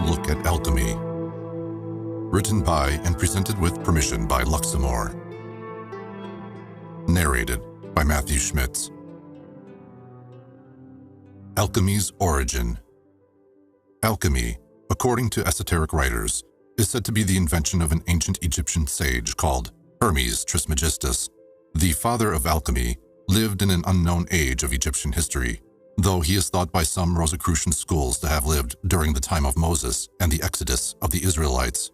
look at alchemy. Written by and presented with permission by Luxemore. Narrated by Matthew Schmitz. Alchemy's origin. Alchemy, according to esoteric writers, is said to be the invention of an ancient Egyptian sage called Hermes Trismegistus. The father of alchemy lived in an unknown age of Egyptian history, though he is thought by some Rosicrucian schools to have lived during the time of Moses and the exodus of the Israelites.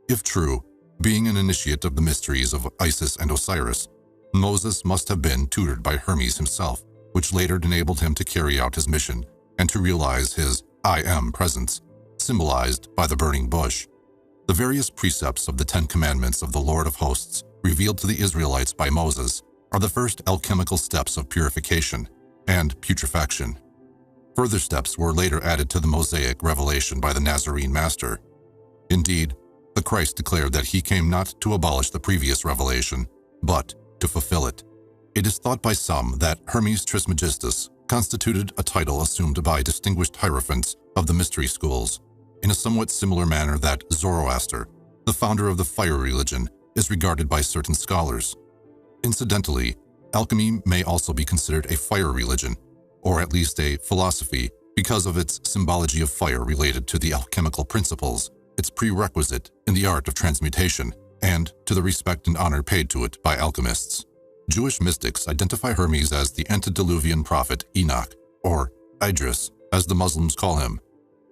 If true, being an initiate of the mysteries of Isis and Osiris, Moses must have been tutored by Hermes himself, which later enabled him to carry out his mission and to realize his I Am presence, symbolized by the burning bush. The various precepts of the 10 Commandments of the Lord of Hosts, revealed to the Israelites by Moses, are the first alchemical steps of purification and putrefaction. Further steps were later added to the Mosaic revelation by the Nazarene Master. Indeed, the Christ declared that he came not to abolish the previous revelation, but to fulfill it. It is thought by some that Hermes Trismegistus constituted a title assumed by distinguished hierophants of the mystery schools, in a somewhat similar manner that Zoroaster, the founder of the fire religion, is regarded by certain scholars. Incidentally, alchemy may also be considered a fire religion, or at least a philosophy, because of its symbology of fire related to the alchemical principles, its prerequisite in the art of transmutation, and to the respect and honor paid to it by alchemists. Jewish mystics identify Hermes as the antediluvian prophet Enoch, or Idris, as the Muslims call him,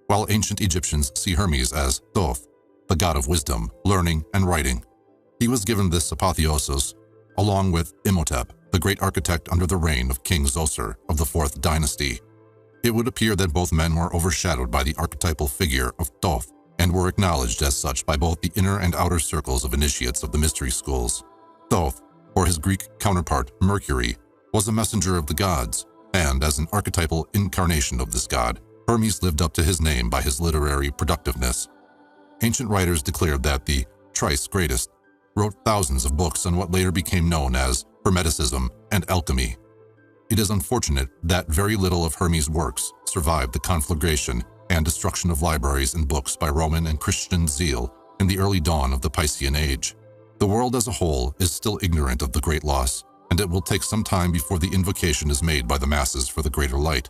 while ancient Egyptians see Hermes as Thoth, the god of wisdom, learning, and writing. He was given this apotheosis along with Imhotep, the great architect under the reign of King Zoser of the 4th dynasty. It would appear that both men were overshadowed by the archetypal figure of Thoth and were acknowledged as such by both the inner and outer circles of initiates of the mystery schools. Thoth, or his Greek counterpart Mercury, was a messenger of the gods, and as an archetypal incarnation of this god, Hermes lived up to his name by his literary productiveness. Ancient writers declared that the thrice greatest wrote thousands of books on what later became known as Hermeticism and alchemy. It is unfortunate that very little of Hermes' works survived the conflagration and destruction of libraries and books by Roman and Christian zeal in the early dawn of the Piscean Age. The world as a whole is still ignorant of the great loss, and it will take some time before the invocation is made by the masses for the greater light,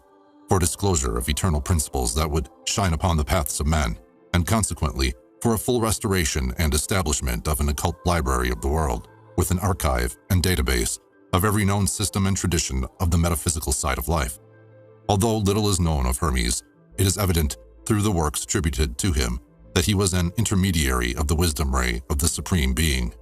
for disclosure of eternal principles that would shine upon the paths of men, and consequently, for a full restoration and establishment of an occult library of the world, with an archive and database of every known system and tradition of the metaphysical side of life. Although little is known of Hermes, it is evident through the works attributed to him that he was an intermediary of the wisdom ray of the Supreme Being.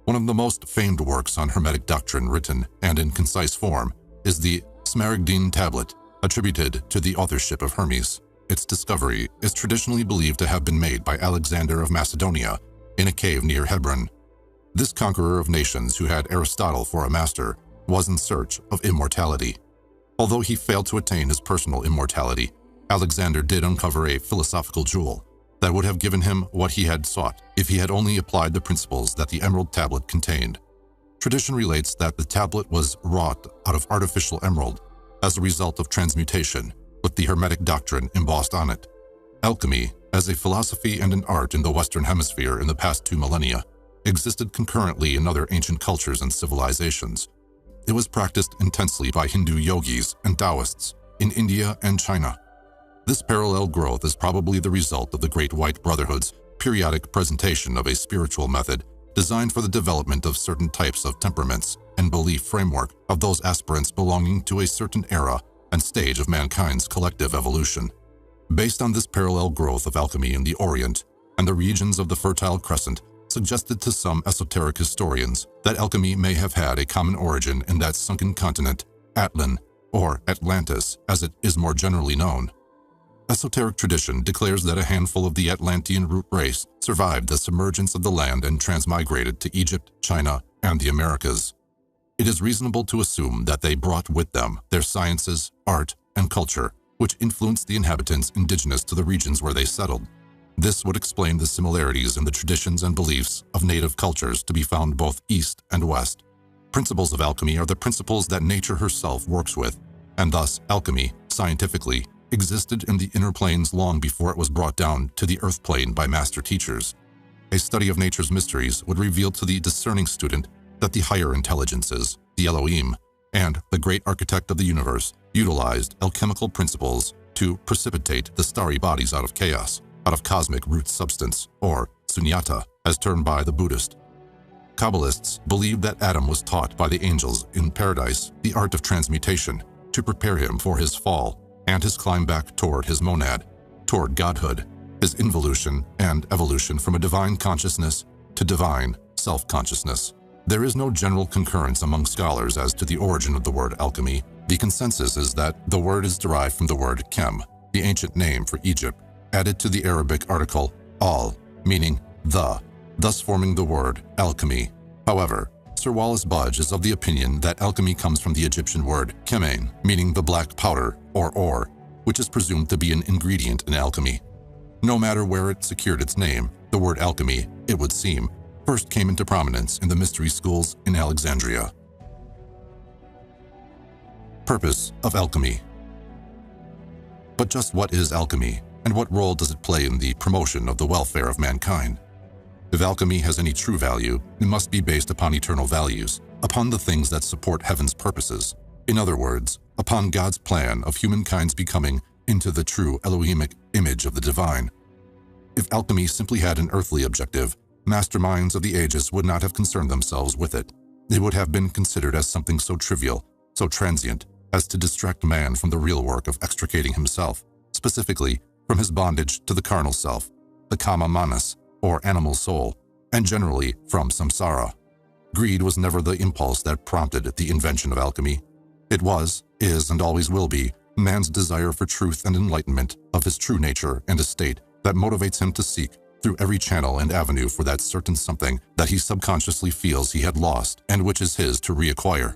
One of the most famed works on Hermetic doctrine written and in concise form is the Smaragdine Tablet, attributed to the authorship of Hermes. Its discovery is traditionally believed to have been made by Alexander of Macedonia in a cave near Hebron. This conqueror of nations who had Aristotle for a master was in search of immortality. Although he failed to attain his personal immortality, Alexander did uncover a philosophical jewel that would have given him what he had sought if he had only applied the principles that the emerald tablet contained. Tradition relates that the tablet was wrought out of artificial emerald as a result of transmutation, with the Hermetic doctrine embossed on it. Alchemy, as a philosophy and an art in the Western Hemisphere in the past 2 millennia, existed concurrently in other ancient cultures and civilizations. It was practiced intensely by Hindu yogis and Taoists in India and China. This parallel growth is probably the result of the Great White Brotherhood's periodic presentation of a spiritual method designed for the development of certain types of temperaments and belief framework of those aspirants belonging to a certain era and stage of mankind's collective evolution. Based on this parallel growth of alchemy in the Orient and the regions of the Fertile Crescent, suggested to some esoteric historians that alchemy may have had a common origin in that sunken continent, Atlan, or Atlantis, as it is more generally known. Esoteric tradition declares that a handful of the Atlantean root race survived the submergence of the land and transmigrated to Egypt, China, and the Americas. It is reasonable to assume that they brought with them their sciences, art, and culture, which influenced the inhabitants indigenous to the regions where they settled. This would explain the similarities in the traditions and beliefs of native cultures to be found both east and west. Principles of alchemy are the principles that nature herself works with, and thus alchemy, scientifically, existed in the inner planes long before it was brought down to the earth plane by master teachers. A study of nature's mysteries would reveal to the discerning student that the higher intelligences, the Elohim, and the great architect of the universe utilized alchemical principles to precipitate the starry bodies out of chaos, out of cosmic root substance, or sunyata, as termed by the Buddhist. Kabbalists believe that Adam was taught by the angels in paradise the art of transmutation to prepare him for his fall and his climb back toward his monad, toward godhood, his involution and evolution from a divine consciousness to divine self-consciousness. There is no general concurrence among scholars as to the origin of the word alchemy. The consensus is that the word is derived from the word chem, the ancient name for Egypt, added to the Arabic article al, meaning the, thus forming the word alchemy. However, Sir Wallace Budge is of the opinion that alchemy comes from the Egyptian word kemen, meaning the black powder or ore, which is presumed to be an ingredient in alchemy. No matter where it secured its name, the word alchemy, it would seem, first came into prominence in the mystery schools in Alexandria. Purpose of alchemy. But just what is alchemy, and what role does it play in the promotion of the welfare of mankind? If alchemy has any true value, it must be based upon eternal values, upon the things that support heaven's purposes. In other words, upon God's plan of humankind's becoming into the true Elohimic image of the divine. If alchemy simply had an earthly objective, masterminds of the ages would not have concerned themselves with it. It would have been considered as something so trivial, so transient, as to distract man from the real work of extricating himself, specifically from his bondage to the carnal self, the kama manas, or animal soul, and generally from samsara. Greed was never the impulse that prompted the invention of alchemy. It was, is, and always will be man's desire for truth and enlightenment of his true nature and estate that motivates him to seek through every channel and avenue for that certain something that he subconsciously feels he had lost and which is his to reacquire.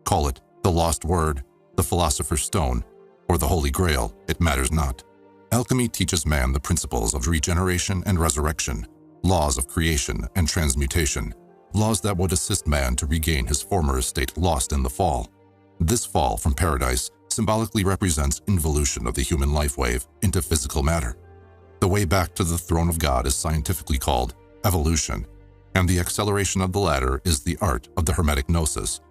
Call it the lost word, the philosopher's stone, or the Holy Grail, it matters not. Alchemy teaches man the principles of regeneration and resurrection, laws of creation and transmutation, laws that would assist man to regain his former estate lost in the fall. This fall from paradise symbolically represents involution of the human life wave into physical matter. The way back to the throne of God is scientifically called evolution, and the acceleration of the latter is the art of the Hermetic Gnosis.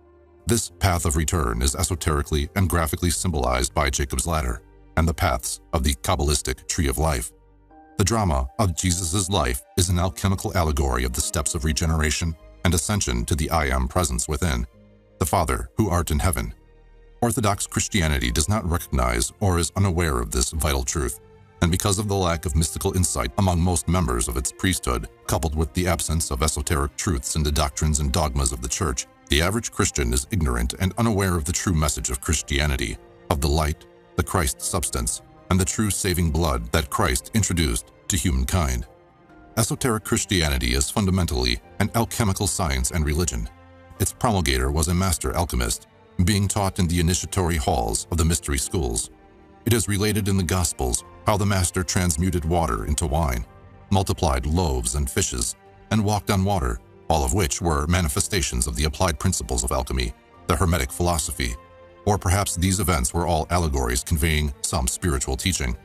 This path of return is esoterically and graphically symbolized by Jacob's ladder and the paths of the Kabbalistic tree of life. The drama of Jesus' life is an alchemical allegory of the steps of regeneration and ascension to the I Am presence within, the Father who art in heaven. Orthodox Christianity does not recognize or is unaware of this vital truth, and because of the lack of mystical insight among most members of its priesthood, coupled with the absence of esoteric truths in the doctrines and dogmas of the Church, the average Christian is ignorant and unaware of the true message of Christianity, of the light, the Christ substance, and the true saving blood that Christ introduced to humankind. Esoteric Christianity is fundamentally an alchemical science and religion. Its promulgator was a master alchemist, being taught in the initiatory halls of the mystery schools. It is related in the Gospels how the master transmuted water into wine, multiplied loaves and fishes, and walked on water, all of which were manifestations of the applied principles of alchemy, the Hermetic philosophy, or perhaps these events were all allegories conveying some spiritual teaching.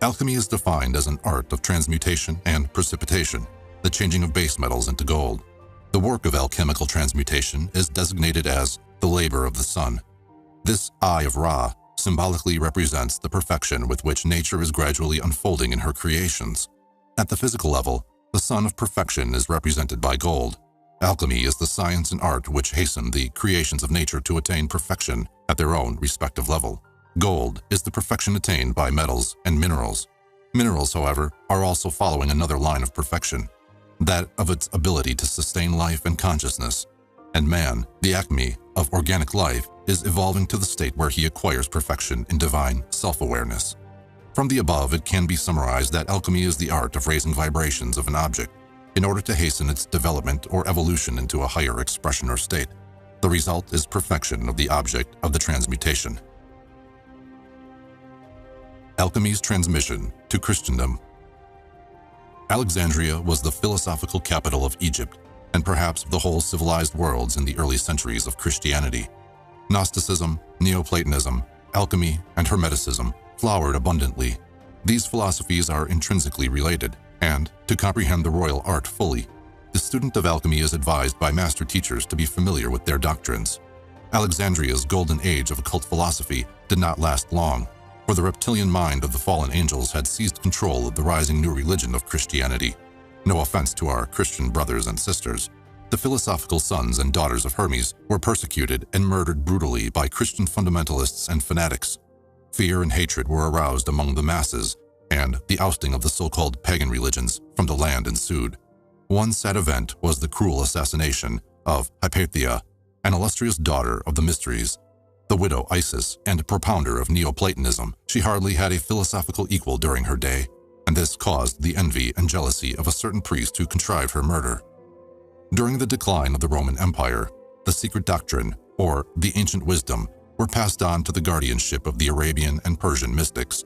Alchemy is defined as an art of transmutation and precipitation, the changing of base metals into gold. The work of alchemical transmutation is designated as the labor of the sun. This Eye of Ra symbolically represents the perfection with which nature is gradually unfolding in her creations. At the physical level, the sun of perfection is represented by gold. Alchemy is the science and art which hasten the creations of nature to attain perfection at their own respective level. Gold is the perfection attained by metals and minerals. Minerals, however, are also following another line of perfection, that of its ability to sustain life and consciousness. And man, the acme of organic life, is evolving to the state where he acquires perfection in divine self-awareness. From the above, it can be summarized that alchemy is the art of raising vibrations of an object in order to hasten its development or evolution into a higher expression or state. The result is perfection of the object of the transmutation. Alchemy's transmission to Christendom. Alexandria was the philosophical capital of Egypt and perhaps of the whole civilized worlds in the early centuries of Christianity. Gnosticism, Neoplatonism, alchemy, and Hermeticism flowered abundantly. These philosophies are intrinsically related, and, to comprehend the royal art fully, the student of alchemy is advised by master teachers to be familiar with their doctrines. Alexandria's golden age of occult philosophy did not last long, for the reptilian mind of the fallen angels had seized control of the rising new religion of Christianity. No offense to our Christian brothers and sisters, the philosophical sons and daughters of Hermes were persecuted and murdered brutally by Christian fundamentalists and fanatics. Fear and hatred were aroused among the masses, and the ousting of the so-called pagan religions from the land ensued. One sad event was the cruel assassination of Hypatia, an illustrious daughter of the Mysteries. The widow Isis and propounder of Neoplatonism, she hardly had a philosophical equal during her day, and this caused the envy and jealousy of a certain priest who contrived her murder. During the decline of the Roman Empire, the secret doctrine, or the ancient wisdom, were passed on to the guardianship of the Arabian and Persian mystics.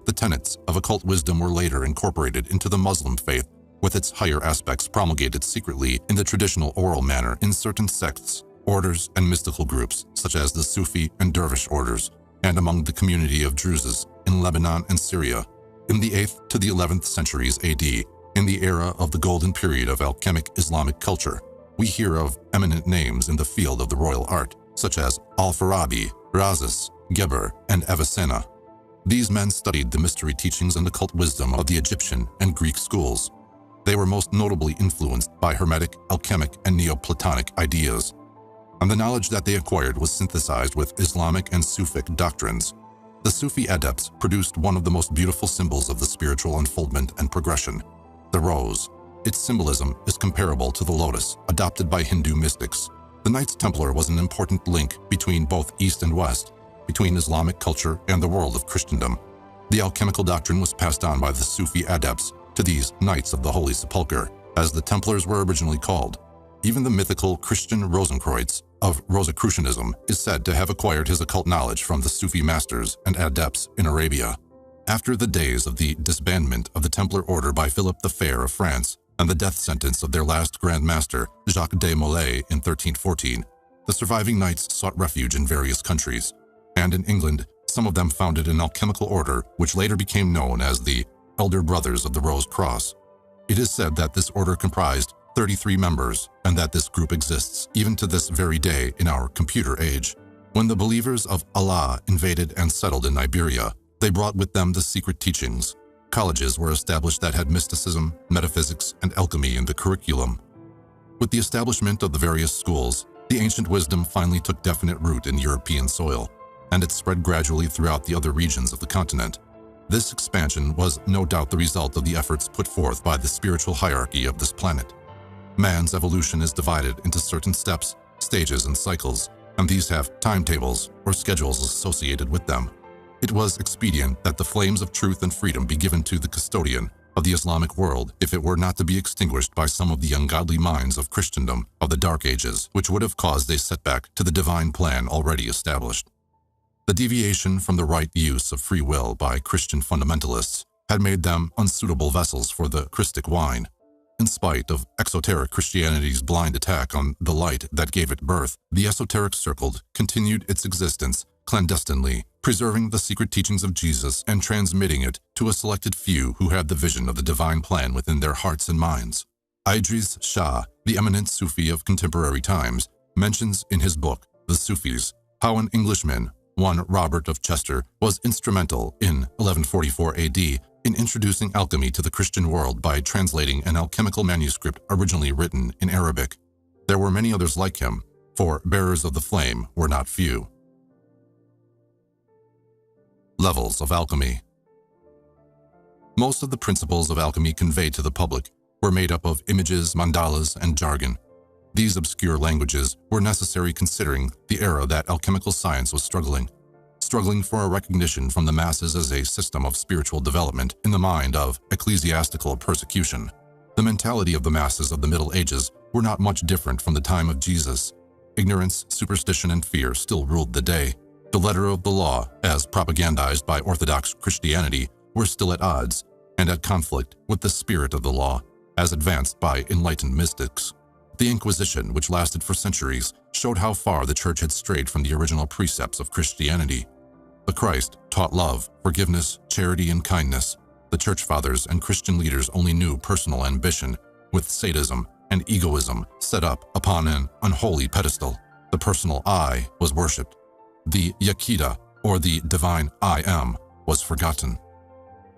The tenets of occult wisdom were later incorporated into the Muslim faith, with its higher aspects promulgated secretly in the traditional oral manner in certain sects, orders, and mystical groups, such as the Sufi and Dervish orders, and among the community of Druzes in Lebanon and Syria. In the 8th to the 11th centuries AD, in the era of the golden period of alchemic Islamic culture, we hear of eminent names in the field of the royal art, such as Al-Farabi, Razes, Geber, and Avicenna. These men studied the mystery teachings and occult wisdom of the Egyptian and Greek schools. They were most notably influenced by Hermetic, alchemic, and Neoplatonic ideas, and the knowledge that they acquired was synthesized with Islamic and Sufic doctrines. The Sufi adepts produced one of the most beautiful symbols of the spiritual unfoldment and progression, the rose. Its symbolism is comparable to the lotus, adopted by Hindu mystics. The Knights Templar was an important link between both East and West, between Islamic culture and the world of Christendom. The alchemical doctrine was passed on by the Sufi adepts to these Knights of the Holy Sepulchre, as the Templars were originally called. Even the mythical Christian Rosenkreutz of Rosicrucianism is said to have acquired his occult knowledge from the Sufi masters and adepts in Arabia. After the days of the disbandment of the Templar order by Philip the Fair of France and the death sentence of their last Grand Master, Jacques de Molay, in 1314, the surviving knights sought refuge in various countries, and in England, some of them founded an alchemical order which later became known as the Elder Brothers of the Rose Cross. It is said that this order comprised 33 members, and that this group exists even to this very day in our computer age. When the believers of Allah invaded and settled in Iberia, they brought with them the secret teachings. Colleges were established that had mysticism, metaphysics, and alchemy in the curriculum. With the establishment of the various schools, the ancient wisdom finally took definite root in European soil, and it spread gradually throughout the other regions of the continent. This expansion was no doubt the result of the efforts put forth by the spiritual hierarchy of this planet. Man's evolution is divided into certain steps, stages, and cycles, and these have timetables or schedules associated with them. It was expedient that the flames of truth and freedom be given to the custodian of the Islamic world if it were not to be extinguished by some of the ungodly minds of Christendom of the Dark Ages, which would have caused a setback to the divine plan already established. The deviation from the right use of free will by Christian fundamentalists had made them unsuitable vessels for the Christic wine. In spite of exoteric Christianity's blind attack on the light that gave it birth, the esoteric circle continued its existence clandestinely, preserving the secret teachings of Jesus and transmitting it to a selected few who had the vision of the divine plan within their hearts and minds. Idris Shah, the eminent Sufi of contemporary times, mentions in his book, The Sufis, how an Englishman, one Robert of Chester, was instrumental in 1144 AD in introducing alchemy to the Christian world by translating an alchemical manuscript originally written in Arabic. There were many others like him, for bearers of the flame were not few. Levels of alchemy. Most of the principles of alchemy conveyed to the public were made up of images, mandalas, and jargon. These obscure languages were necessary considering the era that alchemical science was struggling for a recognition from the masses as a system of spiritual development in the mind of ecclesiastical persecution. The mentality of the masses of the Middle Ages were not much different from the time of Jesus. Ignorance, superstition, and fear still ruled the day. The letter of the law, as propagandized by Orthodox Christianity, were still at odds and at conflict with the spirit of the law, as advanced by enlightened mystics. The Inquisition, which lasted for centuries, showed how far the Church had strayed from the original precepts of Christianity. The Christ taught love, forgiveness, charity, and kindness. The church fathers and Christian leaders only knew personal ambition, with sadism and egoism set up upon an unholy pedestal. The personal I was worshipped. The Yakida, or the divine I am, was forgotten.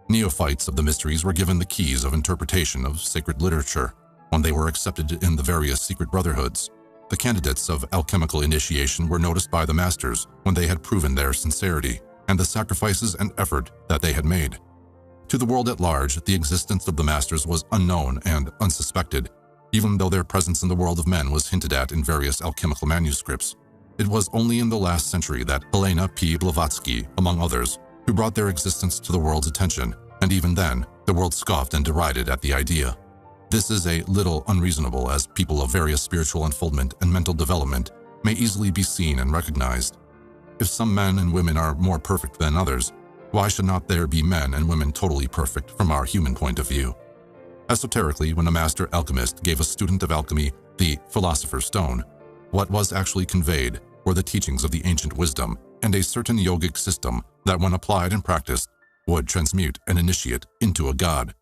Neophytes of the mysteries were given the keys of interpretation of sacred literature when they were accepted in the various secret brotherhoods. The candidates of alchemical initiation were noticed by the masters when they had proven their sincerity and the sacrifices and effort that they had made. To the world at large, the existence of the masters was unknown and unsuspected, even though their presence in the world of men was hinted at in various alchemical manuscripts. It was only in the last century that Helena P. Blavatsky, among others, who brought their existence to the world's attention, and even then, the world scoffed and derided at the idea. This is a little unreasonable, as people of various spiritual unfoldment and mental development may easily be seen and recognized. If some men and women are more perfect than others, why should not there be men and women totally perfect from our human point of view? Esoterically, when a master alchemist gave a student of alchemy the philosopher's stone, what was actually conveyed were the teachings of the ancient wisdom and a certain yogic system that, when applied and practiced, would transmute an initiate into a god.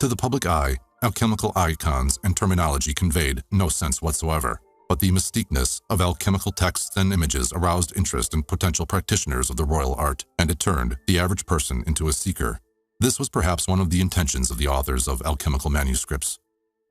To the public eye, alchemical icons and terminology conveyed no sense whatsoever, but the mystiqueness of alchemical texts and images aroused interest in potential practitioners of the royal art, and it turned the average person into a seeker. This was perhaps one of the intentions of the authors of alchemical manuscripts.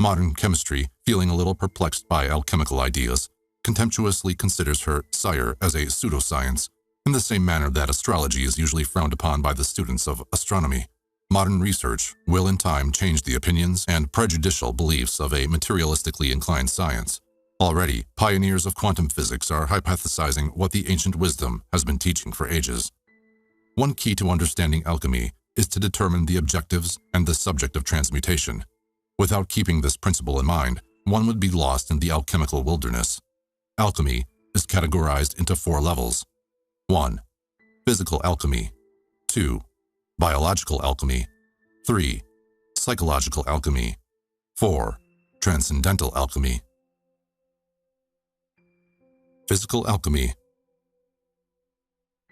Modern chemistry, feeling a little perplexed by alchemical ideas, contemptuously considers her sire as a pseudoscience, in the same manner that astrology is usually frowned upon by the students of astronomy. Modern research will in time change the opinions and prejudicial beliefs of a materialistically inclined science. Already, pioneers of quantum physics are hypothesizing what the ancient wisdom has been teaching for ages. One key to understanding alchemy is to determine the objectives and the subject of transmutation. Without keeping this principle in mind, one would be lost in the alchemical wilderness. Alchemy is categorized into 4 levels. 1. Physical alchemy. 2. Biological alchemy. 3. Psychological alchemy. 4. Transcendental alchemy. Physical alchemy.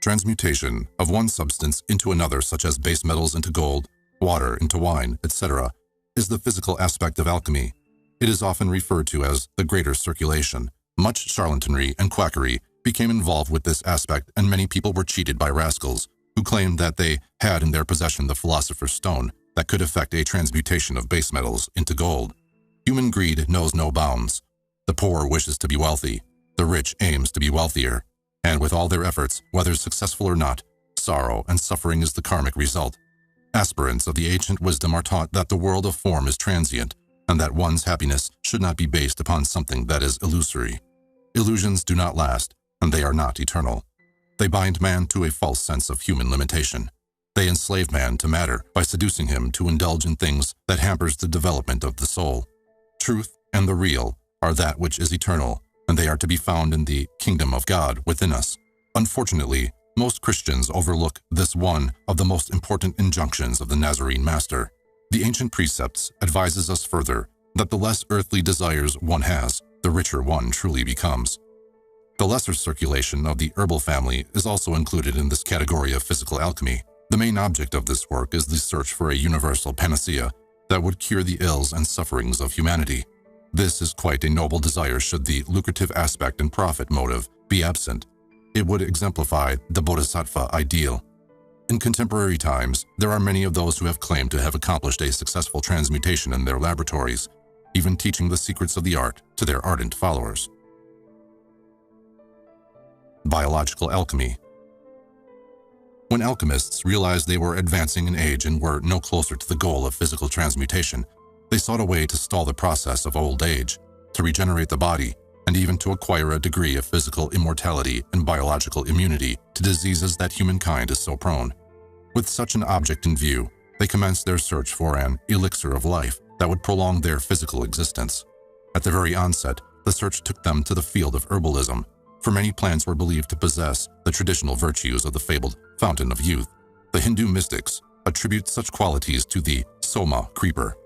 Transmutation of one substance into another, such as base metals into gold, water into wine, etc., is the physical aspect of alchemy. It is often referred to as the greater circulation. Much charlatanry and quackery became involved with this aspect, and many people were cheated by rascals who claimed that they had in their possession the philosopher's stone that could effect a transmutation of base metals into gold. Human greed knows no bounds. The poor wishes to be wealthy. The rich aims to be wealthier. And with all their efforts, whether successful or not, sorrow and suffering is the karmic result. Aspirants of the ancient wisdom are taught that the world of form is transient, and that one's happiness should not be based upon something that is illusory. Illusions do not last, and they are not eternal. They bind man to a false sense of human limitation. They enslave man to matter by seducing him to indulge in things that hampers the development of the soul. Truth and the real are that which is eternal, and they are to be found in the kingdom of God within us. Unfortunately, most Christians overlook this one of the most important injunctions of the Nazarene Master. The ancient precepts advises us further that the less earthly desires one has, the richer one truly becomes. The lesser circulation of the herbal family is also included in this category of physical alchemy. The main object of this work is the search for a universal panacea that would cure the ills and sufferings of humanity. This is quite a noble desire should the lucrative aspect and profit motive be absent. It would exemplify the bodhisattva ideal. In contemporary times, there are many of those who have claimed to have accomplished a successful transmutation in their laboratories, even teaching the secrets of the art to their ardent followers. Biological alchemy. When alchemists realized they were advancing in age and were no closer to the goal of physical transmutation, they sought a way to stall the process of old age, to regenerate the body, and even to acquire a degree of physical immortality and biological immunity to diseases that humankind is so prone. With such an object in view, they commenced their search for an elixir of life that would prolong their physical existence. At the very onset, the search took them to the field of herbalism, for many plants were believed to possess the traditional virtues of the fabled fountain of youth. The Hindu mystics attribute such qualities to the soma creeper.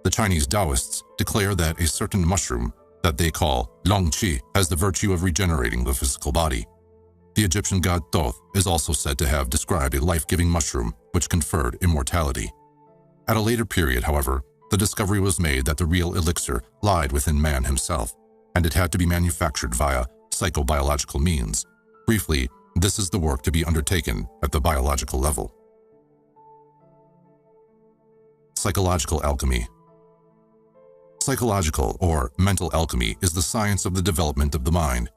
The Chinese Taoists declare that a certain mushroom that they call long qi has the virtue of regenerating the physical body. The Egyptian god Thoth is also said to have described a life-giving mushroom which conferred immortality. At a later period, however, the discovery was made that the real elixir lied within man himself, and it had to be manufactured via psychobiological means. Briefly, this is the work to be undertaken at the biological level. Psychological alchemy. Psychological or mental alchemy is the science of the development of the mind.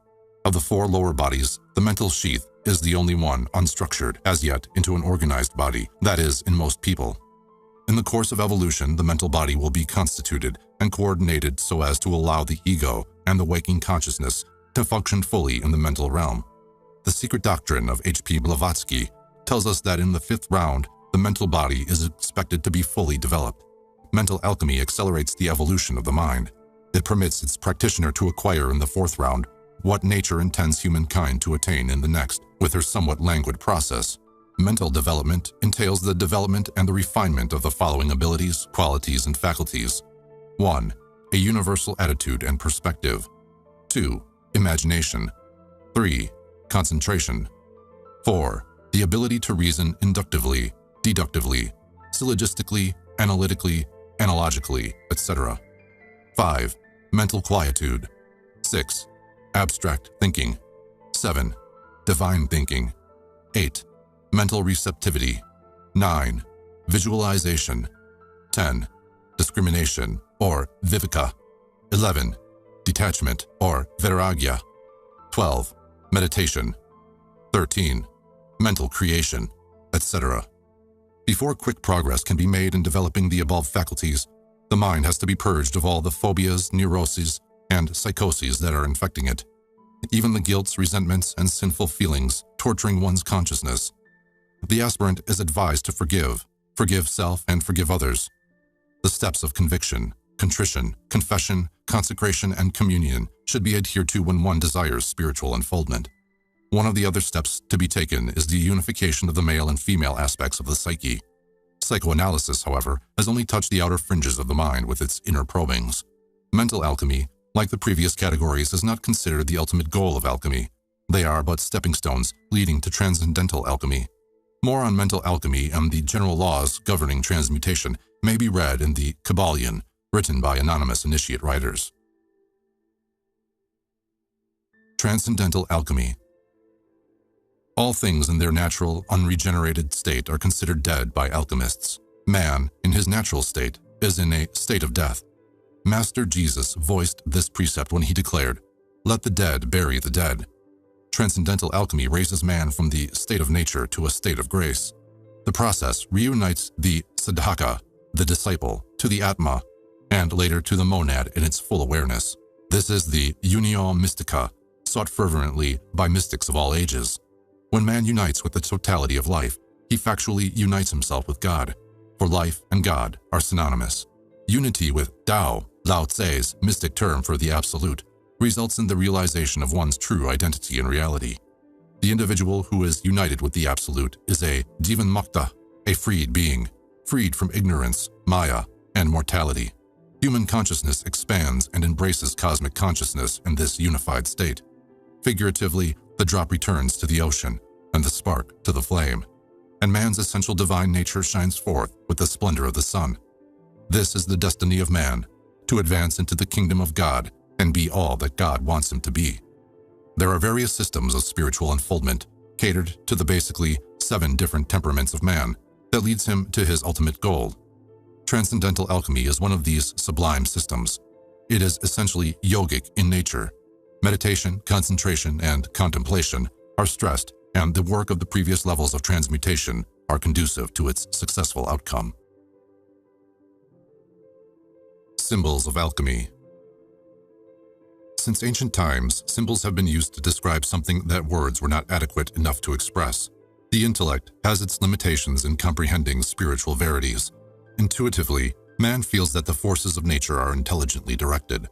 Of the four lower bodies, the mental sheath is the only one unstructured as yet into an organized body, that is, in most people. In the course of evolution, the mental body will be constituted and coordinated so as to allow the ego and the waking consciousness to function fully in the mental realm. The secret doctrine of H.P. Blavatsky tells us that in the fifth round, the mental body is expected to be fully developed. Mental alchemy accelerates the evolution of the mind. It permits its practitioner to acquire in the fourth round what nature intends humankind to attain in the next, with her somewhat languid process. Mental development entails the development and the refinement of the following abilities, qualities, and faculties. 1. A universal attitude and perspective. 2. Imagination. 3. Concentration. 4. The ability to reason inductively, deductively, syllogistically, analytically, analogically, etc. 5. Mental quietude. 6. Abstract thinking. 7. Divine thinking. 8. Mental receptivity. 9. Visualization. 10. Discrimination, or viveka. 11. Detachment, or vairagya. 12. Meditation. 13. Mental creation, etc. Before quick progress can be made in developing the above faculties, the mind has to be purged of all the phobias, neuroses, and psychoses that are infecting it, even the guilts, resentments, and sinful feelings torturing one's consciousness. The aspirant is advised to forgive self, and forgive others. The steps of conviction, contrition, confession, consecration, and communion should be adhered to when one desires spiritual unfoldment. One of the other steps to be taken is the unification of the male and female aspects of the psyche. Psychoanalysis, however, has only touched the outer fringes of the mind with its inner probings. Mental alchemy, like the previous categories, is not considered the ultimate goal of alchemy. They are but stepping stones leading to transcendental alchemy. More on mental alchemy and the general laws governing transmutation may be read in the Kabbalion, written by anonymous initiate writers. Transcendental alchemy. All things in their natural, unregenerated state are considered dead by alchemists. Man, in his natural state, is in a state of death. Master Jesus voiced this precept when he declared, "Let the dead bury the dead." Transcendental alchemy raises man from the state of nature to a state of grace. The process reunites the sadhaka, the disciple, to the atma, and later to the monad in its full awareness. This is the unio mystica, sought fervently by mystics of all ages. When man unites with the totality of life, he factually unites himself with God, for life and God are synonymous. Unity with Tao, Lao Tse's mystic term for the absolute, results in the realization of one's true identity and reality. The individual who is united with the absolute is a Jivan Mukta, a freed being, freed from ignorance, maya, and mortality. Human consciousness expands and embraces cosmic consciousness in this unified state. Figuratively, the drop returns to the ocean, and the spark to the flame, and man's essential divine nature shines forth with the splendor of the sun. This is the destiny of man, to advance into the kingdom of God and be all that God wants him to be. There are various systems of spiritual unfoldment, catered to the basically 7 different temperaments of man, that leads him to his ultimate goal. Transcendental alchemy is one of these sublime systems. It is essentially yogic in nature. Meditation, concentration, and contemplation are stressed, and the work of the previous levels of transmutation are conducive to its successful outcome. Symbols of alchemy. Since ancient times, symbols have been used to describe something that words were not adequate enough to express. The intellect has its limitations in comprehending spiritual verities. Intuitively, man feels that the forces of nature are intelligently directed.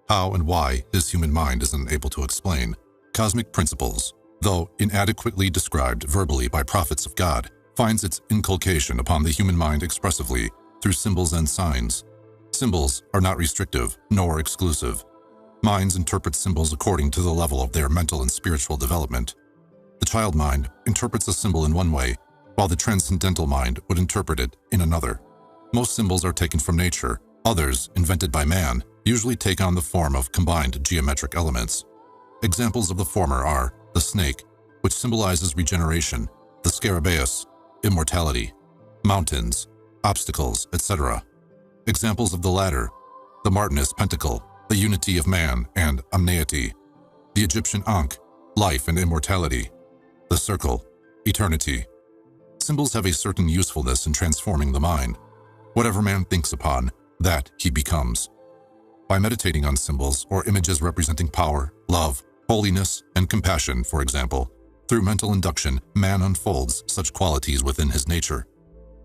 How and why his human mind is unable to explain. Cosmic principles, though inadequately described verbally by prophets of God, finds its inculcation upon the human mind expressively through symbols and signs. Symbols are not restrictive nor exclusive. Minds interpret symbols according to the level of their mental and spiritual development. The child mind interprets a symbol in one way, while the transcendental mind would interpret it in another. Most symbols are taken from nature. Others, invented by man, usually take on the form of combined geometric elements. Examples of the former are the snake, which symbolizes regeneration, the scarabaeus, immortality, mountains, obstacles, etc. Examples of the latter, the Martinus pentacle, the unity of man and omneity, the Egyptian ankh, life and immortality, the circle, eternity. Symbols have a certain usefulness in transforming the mind. Whatever man thinks upon, that he becomes. By meditating on symbols or images representing power, love, holiness, and compassion, for example, through mental induction, man unfolds such qualities within his nature.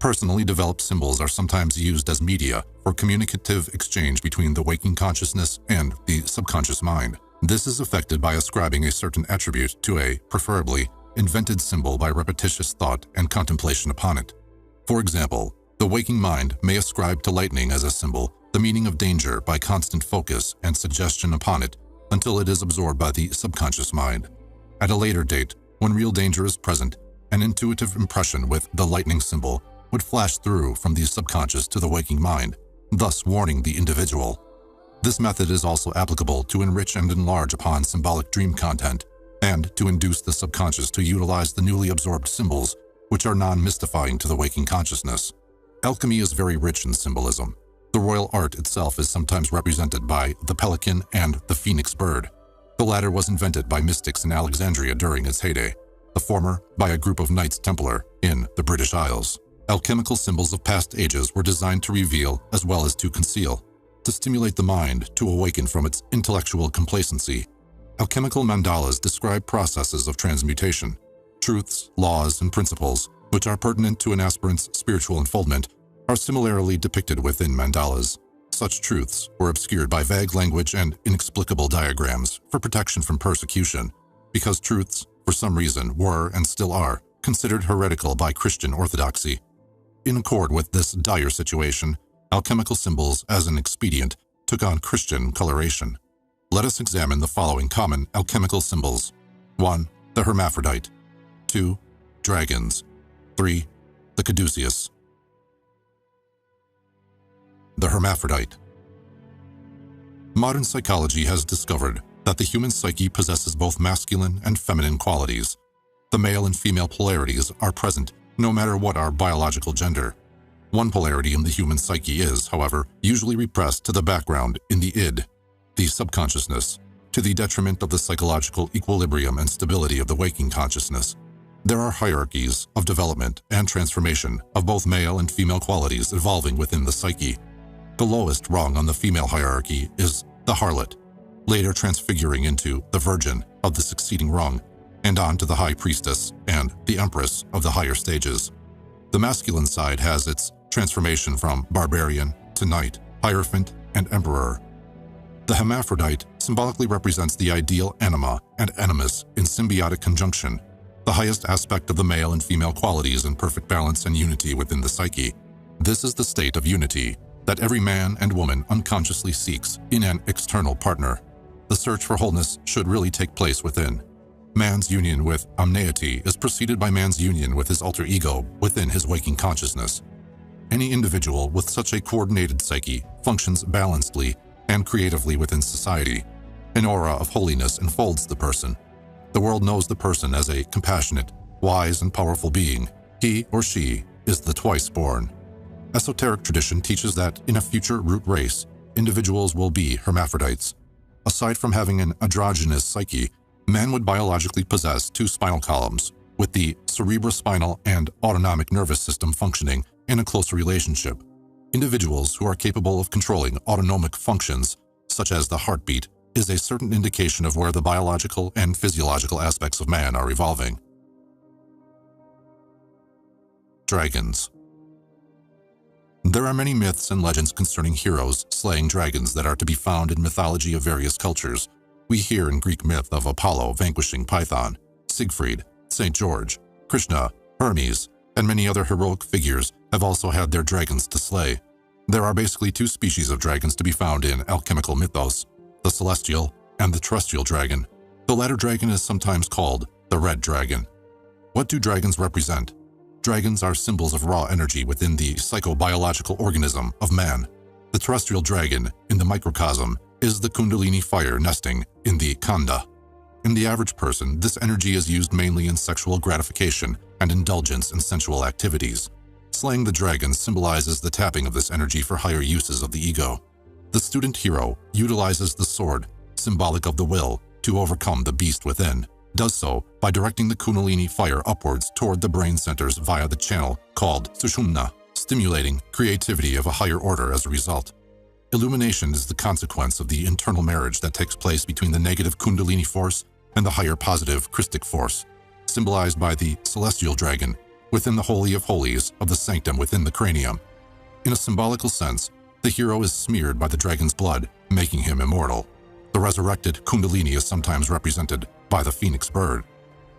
Personally developed symbols are sometimes used as media for communicative exchange between the waking consciousness and the subconscious mind. This is effected by ascribing a certain attribute to a, preferably, invented symbol by repetitious thought and contemplation upon it. For example, the waking mind may ascribe to lightning as a symbol the meaning of danger by constant focus and suggestion upon it until it is absorbed by the subconscious mind. At a later date, when real danger is present, an intuitive impression with the lightning symbol would flash through from the subconscious to the waking mind, thus warning the individual. This method is also applicable to enrich and enlarge upon symbolic dream content, and to induce the subconscious to utilize the newly absorbed symbols, which are non-mystifying to the waking consciousness. Alchemy is very rich in symbolism. The royal art itself is sometimes represented by the pelican and the phoenix bird. The latter was invented by mystics in Alexandria during its heyday, the former by a group of Knights Templar in the British Isles. Alchemical symbols of past ages were designed to reveal as well as to conceal, to stimulate the mind to awaken from its intellectual complacency. Alchemical mandalas describe processes of transmutation, truths, laws, and principles, which are pertinent to an aspirant's spiritual unfoldment, are similarly depicted within mandalas. Such truths were obscured by vague language and inexplicable diagrams for protection from persecution, because truths, for some reason, were and still are considered heretical by Christian orthodoxy. In accord with this dire situation, alchemical symbols, as an expedient, took on Christian coloration. Let us examine the following common alchemical symbols. 1. The hermaphrodite. 2. Dragons. 3. The caduceus. The hermaphrodite. Modern psychology has discovered that the human psyche possesses both masculine and feminine qualities. The male and female polarities are present no matter what our biological gender. One polarity in the human psyche is, however, usually repressed to the background in the id, the subconsciousness, to the detriment of the psychological equilibrium and stability of the waking consciousness. There are hierarchies of development and transformation of both male and female qualities evolving within the psyche. The lowest rung on the female hierarchy is the harlot, later transfiguring into the virgin of the succeeding rung, and on to the high priestess and the empress of the higher stages. The masculine side has its transformation from barbarian to knight, hierophant, and emperor. The hermaphrodite symbolically represents the ideal anima and animus in symbiotic conjunction, the highest aspect of the male and female qualities in perfect balance and unity within the psyche. This is the state of unity that every man and woman unconsciously seeks in an external partner. The search for wholeness should really take place within. Man's union with omneity is preceded by man's union with his alter ego within his waking consciousness. Any individual with such a coordinated psyche functions balancedly and creatively within society. An aura of holiness enfolds the person. The world knows the person as a compassionate, wise, and powerful being. He or she is the twice-born. Esoteric tradition teaches that in a future root race, individuals will be hermaphrodites. Aside from having an androgynous psyche, man would biologically possess two spinal columns, with the cerebrospinal and autonomic nervous system functioning in a close relationship. Individuals who are capable of controlling autonomic functions, such as the heartbeat, is a certain indication of where the biological and physiological aspects of man are evolving. Dragons. There are many myths and legends concerning heroes slaying dragons that are to be found in mythology of various cultures. We hear in Greek myth of Apollo vanquishing Python, Siegfried, St. George, Krishna, Hermes, and many other heroic figures have also had their dragons to slay. There are basically two species of dragons to be found in alchemical mythos, the celestial and the terrestrial dragon. The latter dragon is sometimes called The red dragon. What do dragons represent? Dragons are symbols of raw energy within the psychobiological organism of man. The terrestrial dragon, in the microcosm, is the kundalini fire nesting in the khanda. In the average person, this energy is used mainly in sexual gratification and indulgence in sensual activities. Slaying the dragon symbolizes the tapping of this energy for higher uses of the ego. The student hero utilizes the sword, symbolic of the will, to overcome the beast within. Does so by directing the kundalini fire upwards toward the brain centers via the channel called sushumna, stimulating creativity of a higher order as a result. Illumination is the consequence of the internal marriage that takes place between the negative kundalini force and the higher positive Christic force, symbolized by the celestial dragon within the Holy of Holies of the sanctum within the cranium. In a symbolical sense, the hero is smeared by the dragon's blood, making him immortal. The resurrected kundalini is sometimes represented by the phoenix bird.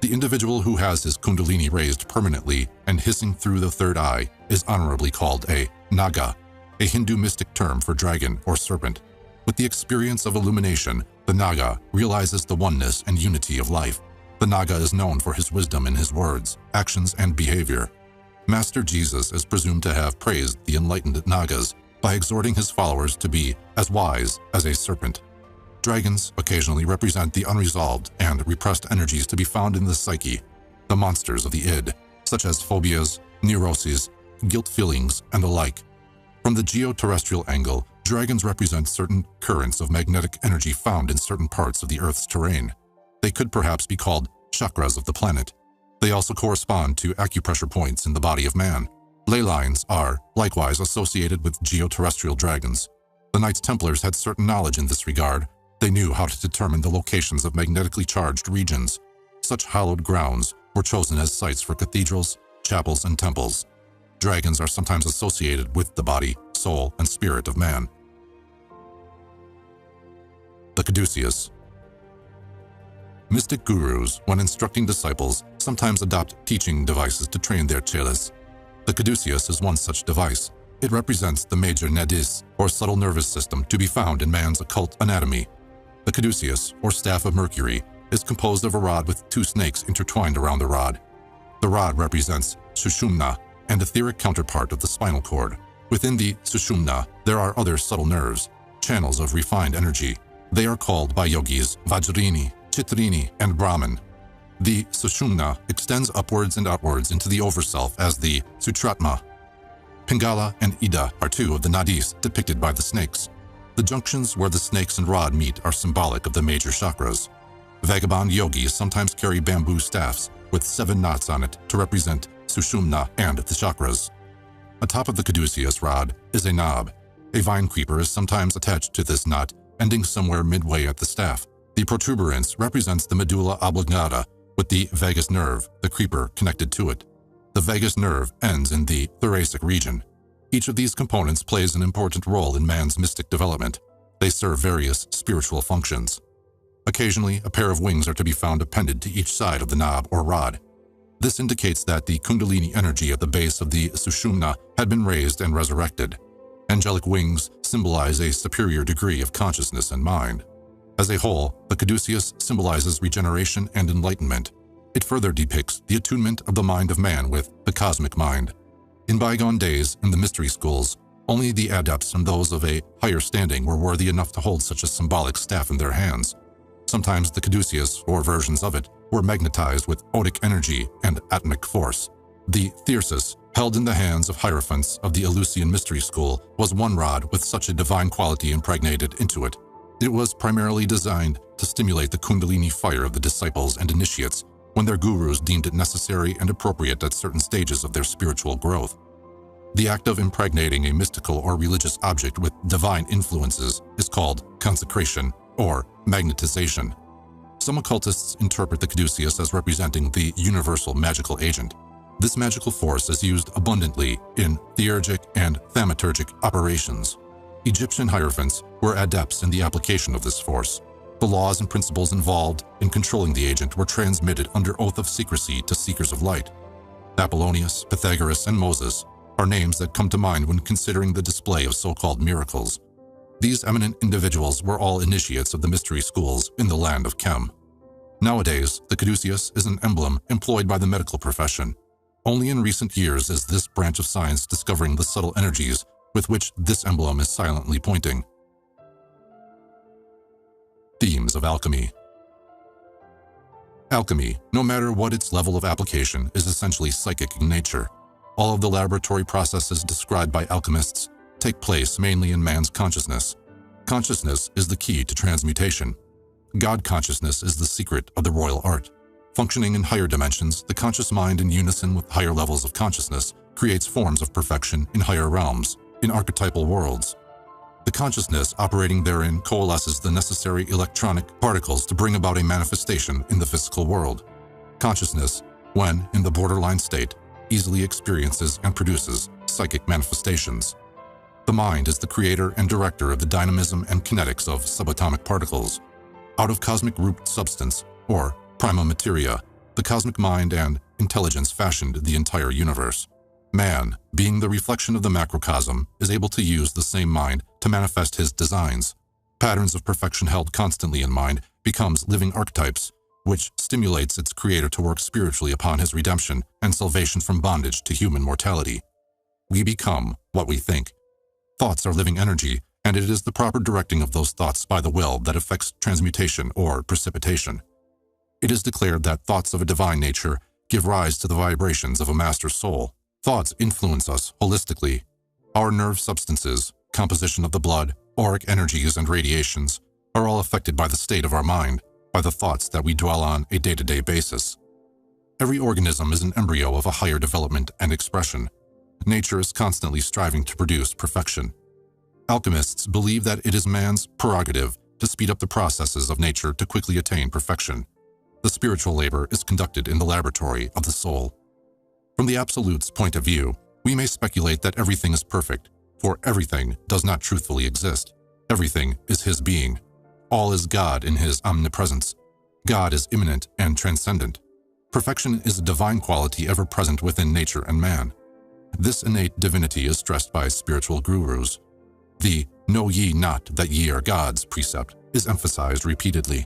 The individual who has his kundalini raised permanently and hissing through the third eye is honorably called a naga, a Hindu mystic term for dragon or serpent. With the experience of illumination, the naga realizes the oneness and unity of life. The naga is known for his wisdom in his words, actions, and behavior. Master Jesus is presumed to have praised the enlightened nagas by exhorting his followers to be as wise as a serpent. Dragons occasionally represent the unresolved and repressed energies to be found in the psyche, the monsters of the id, such as phobias, neuroses, guilt feelings, and the like. From the geoterrestrial angle, dragons represent certain currents of magnetic energy found in certain parts of the Earth's terrain. They could perhaps be called chakras of the planet. They also correspond to acupressure points in the body of man. Ley lines are, likewise, associated with geoterrestrial dragons. The Knights Templars had certain knowledge in this regard. They knew how to determine the locations of magnetically charged regions. Such hallowed grounds were chosen as sites for cathedrals, chapels, and temples. Dragons are sometimes associated with the body, soul, and spirit of man. The caduceus. Mystic gurus, when instructing disciples, sometimes adopt teaching devices to train their chelas. The caduceus is one such device. It represents the major nadis, or subtle nervous system, to be found in man's occult anatomy. The caduceus, or staff of Mercury, is composed of a rod with two snakes intertwined around the rod. The rod represents sushumna, an etheric counterpart of the spinal cord. Within the sushumna, there are other subtle nerves, channels of refined energy. They are called by yogis Vajrini, Chitrini, and Brahman. The sushumna extends upwards and outwards into the overself as the sutratma. Pingala and Ida are two of the nadis depicted by the snakes. The junctions where the snakes and rod meet are symbolic of the major chakras. Vagabond yogis sometimes carry bamboo staffs with 7 knots on it to represent sushumna and the chakras. Atop of the caduceus rod is a knob. A vine creeper is sometimes attached to this knot, ending somewhere midway at the staff. The protuberance represents the medulla oblongata, with the vagus nerve, the creeper, connected to it. The vagus nerve ends in the thoracic region. Each of these components plays an important role in man's mystic development. They serve various spiritual functions. Occasionally, a pair of wings are to be found appended to each side of the knob or rod. This indicates that the kundalini energy at the base of the sushumna had been raised and resurrected. Angelic wings symbolize a superior degree of consciousness and mind. As a whole, the caduceus symbolizes regeneration and enlightenment. It further depicts the attunement of the mind of man with the cosmic mind. In bygone days, in the mystery schools, only the adepts and those of a higher standing were worthy enough to hold such a symbolic staff in their hands. Sometimes the caduceus, or versions of it, were magnetized with odic energy and atmic force. The thyrsus, held in the hands of hierophants of the Eleusinian mystery school, was one rod with such a divine quality impregnated into it. It was primarily designed to stimulate the kundalini fire of the disciples and initiates when their gurus deemed it necessary and appropriate at certain stages of their spiritual growth. The act of impregnating a mystical or religious object with divine influences is called consecration or magnetization. Some occultists interpret the caduceus as representing the universal magical agent. This magical force is used abundantly in theurgic and thaumaturgic operations. Egyptian hierophants were adepts in the application of this force. The laws and principles involved in controlling the agent were transmitted under oath of secrecy to seekers of light. Apollonius, Pythagoras, and Moses are names that come to mind when considering the display of so-called miracles. These eminent individuals were all initiates of the mystery schools in the land of Chem. Nowadays, the caduceus is an emblem employed by the medical profession. Only in recent years is this branch of science discovering the subtle energies with which this emblem is silently pointing. Themes of alchemy. Alchemy, no matter what its level of application, is essentially psychic in nature. All of the laboratory processes described by alchemists take place mainly in man's consciousness. Consciousness is the key to transmutation. God consciousness is the secret of the royal art. Functioning in higher dimensions, the conscious mind in unison with higher levels of consciousness creates forms of perfection in higher realms, in archetypal worlds. The consciousness operating therein coalesces the necessary electronic particles to bring about a manifestation in the physical world. Consciousness, when in the borderline state, easily experiences and produces psychic manifestations. The mind is the creator and director of the dynamism and kinetics of subatomic particles. Out of cosmic root substance, or prima materia, the cosmic mind and intelligence fashioned the entire universe. Man, being the reflection of the macrocosm, is able to use the same mind to manifest his designs. Patterns of perfection held constantly in mind becomes living archetypes, which stimulates its creator to work spiritually upon his redemption and salvation from bondage to human mortality. We become what we think. Thoughts are living energy, and it is the proper directing of those thoughts by the will that affects transmutation or precipitation. It is declared that thoughts of a divine nature give rise to the vibrations of a master soul. Thoughts influence us holistically. Our nerve substances, composition of the blood, auric energies and radiations are all affected by the state of our mind, by the thoughts that we dwell on a day-to-day basis. Every organism is an embryo of a higher development and expression. Nature is constantly striving to produce perfection. Alchemists believe that it is man's prerogative to speed up the processes of nature to quickly attain perfection. The spiritual labor is conducted in the laboratory of the soul. From the Absolute's point of view, we may speculate that everything is perfect, for everything does not truthfully exist. Everything is his being. All is God in his omnipresence. God is immanent and transcendent. Perfection is a divine quality ever present within nature and man. This innate divinity is stressed by spiritual gurus. The "know ye not that ye are gods" precept is emphasized repeatedly.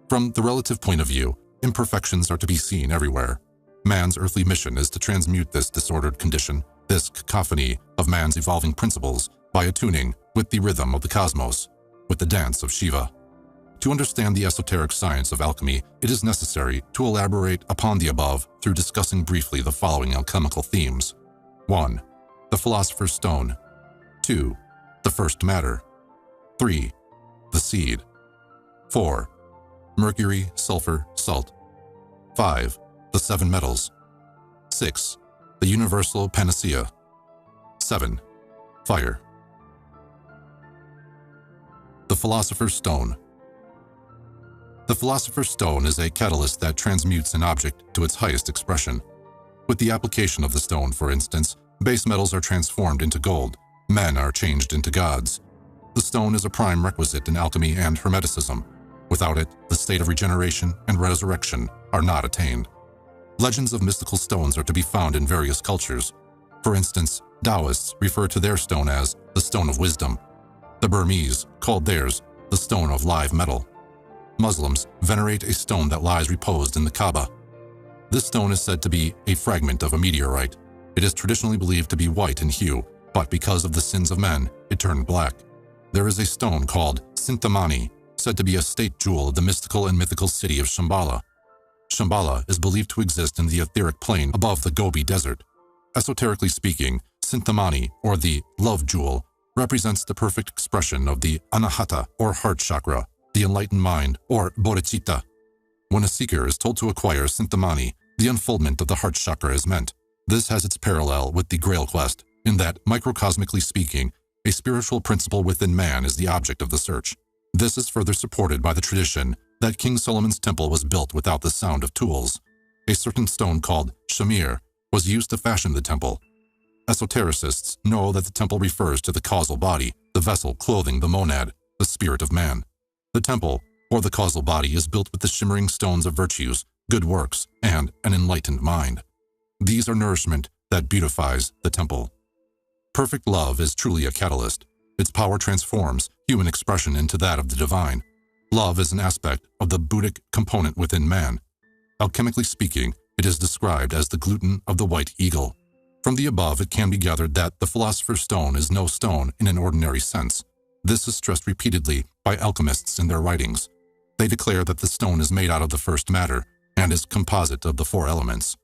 From the relative point of view, imperfections are to be seen everywhere. Man's earthly mission is to transmute this disordered condition, this cacophony of man's evolving principles, by attuning with the rhythm of the cosmos, with the dance of Shiva. To understand the esoteric science of alchemy, it is necessary to elaborate upon the above through discussing briefly the following alchemical themes. 1. The philosopher's stone. 2. The first matter. 3. The seed. 4. Mercury, sulfur, salt. 5. The 7 metals. 6. The universal panacea. 7. Fire. The philosopher's stone. The philosopher's stone is a catalyst that transmutes an object to its highest expression. With the application of the stone, for instance, base metals are transformed into gold. Men are changed into gods. The stone is a prime requisite in alchemy and hermeticism. Without it, the state of regeneration and resurrection are not attained. Legends of mystical stones are to be found in various cultures. For instance, Taoists refer to their stone as the stone of wisdom. The Burmese called theirs the stone of live metal. Muslims venerate a stone that lies reposed in the Kaaba. This stone is said to be a fragment of a meteorite. It is traditionally believed to be white in hue, but because of the sins of men, it turned black. There is a stone called Sintamani, said to be a state jewel of the mystical and mythical city of Shambhala. Shambhala is believed to exist in the etheric plane above the Gobi Desert. Esoterically speaking, Sintamani, or the love jewel, represents the perfect expression of the Anahata, or heart chakra, the enlightened mind, or bodhicitta. When a seeker is told to acquire Sintamani, the unfoldment of the heart chakra is meant. This has its parallel with the Grail quest, in that, microcosmically speaking, a spiritual principle within man is the object of the search. This is further supported by the tradition that King Solomon's temple was built without the sound of tools. A certain stone called shamir was used to fashion the temple. Esotericists know that the temple refers to the causal body, the vessel clothing the monad, the spirit of man. The temple, or the causal body, is built with the shimmering stones of virtues, good works, and an enlightened mind. These are nourishment that beautifies the temple. Perfect love is truly a catalyst. Its power transforms human expression into that of the divine. Love is an aspect of the Buddhic component within man. Alchemically speaking, it is described as the gluten of the white eagle. From the above, it can be gathered that the philosopher's stone is no stone in an ordinary sense. This is stressed repeatedly by alchemists in their writings. They declare that the stone is made out of the first matter and is composite of the four elements.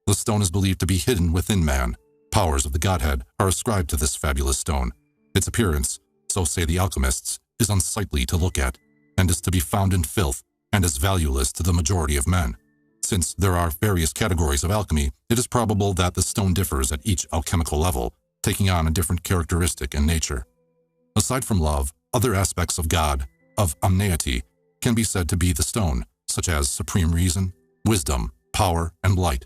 The stone is believed to be hidden within man. Powers of the Godhead are ascribed to this fabulous stone. Its appearance, so say the alchemists, is unsightly to look at, and is to be found in filth, and is valueless to the majority of men. Since there are various categories of alchemy, it is probable that the stone differs at each alchemical level, taking on a different characteristic and nature. Aside from love, other aspects of God, of omniety, can be said to be the stone, such as supreme reason, wisdom, power, and light.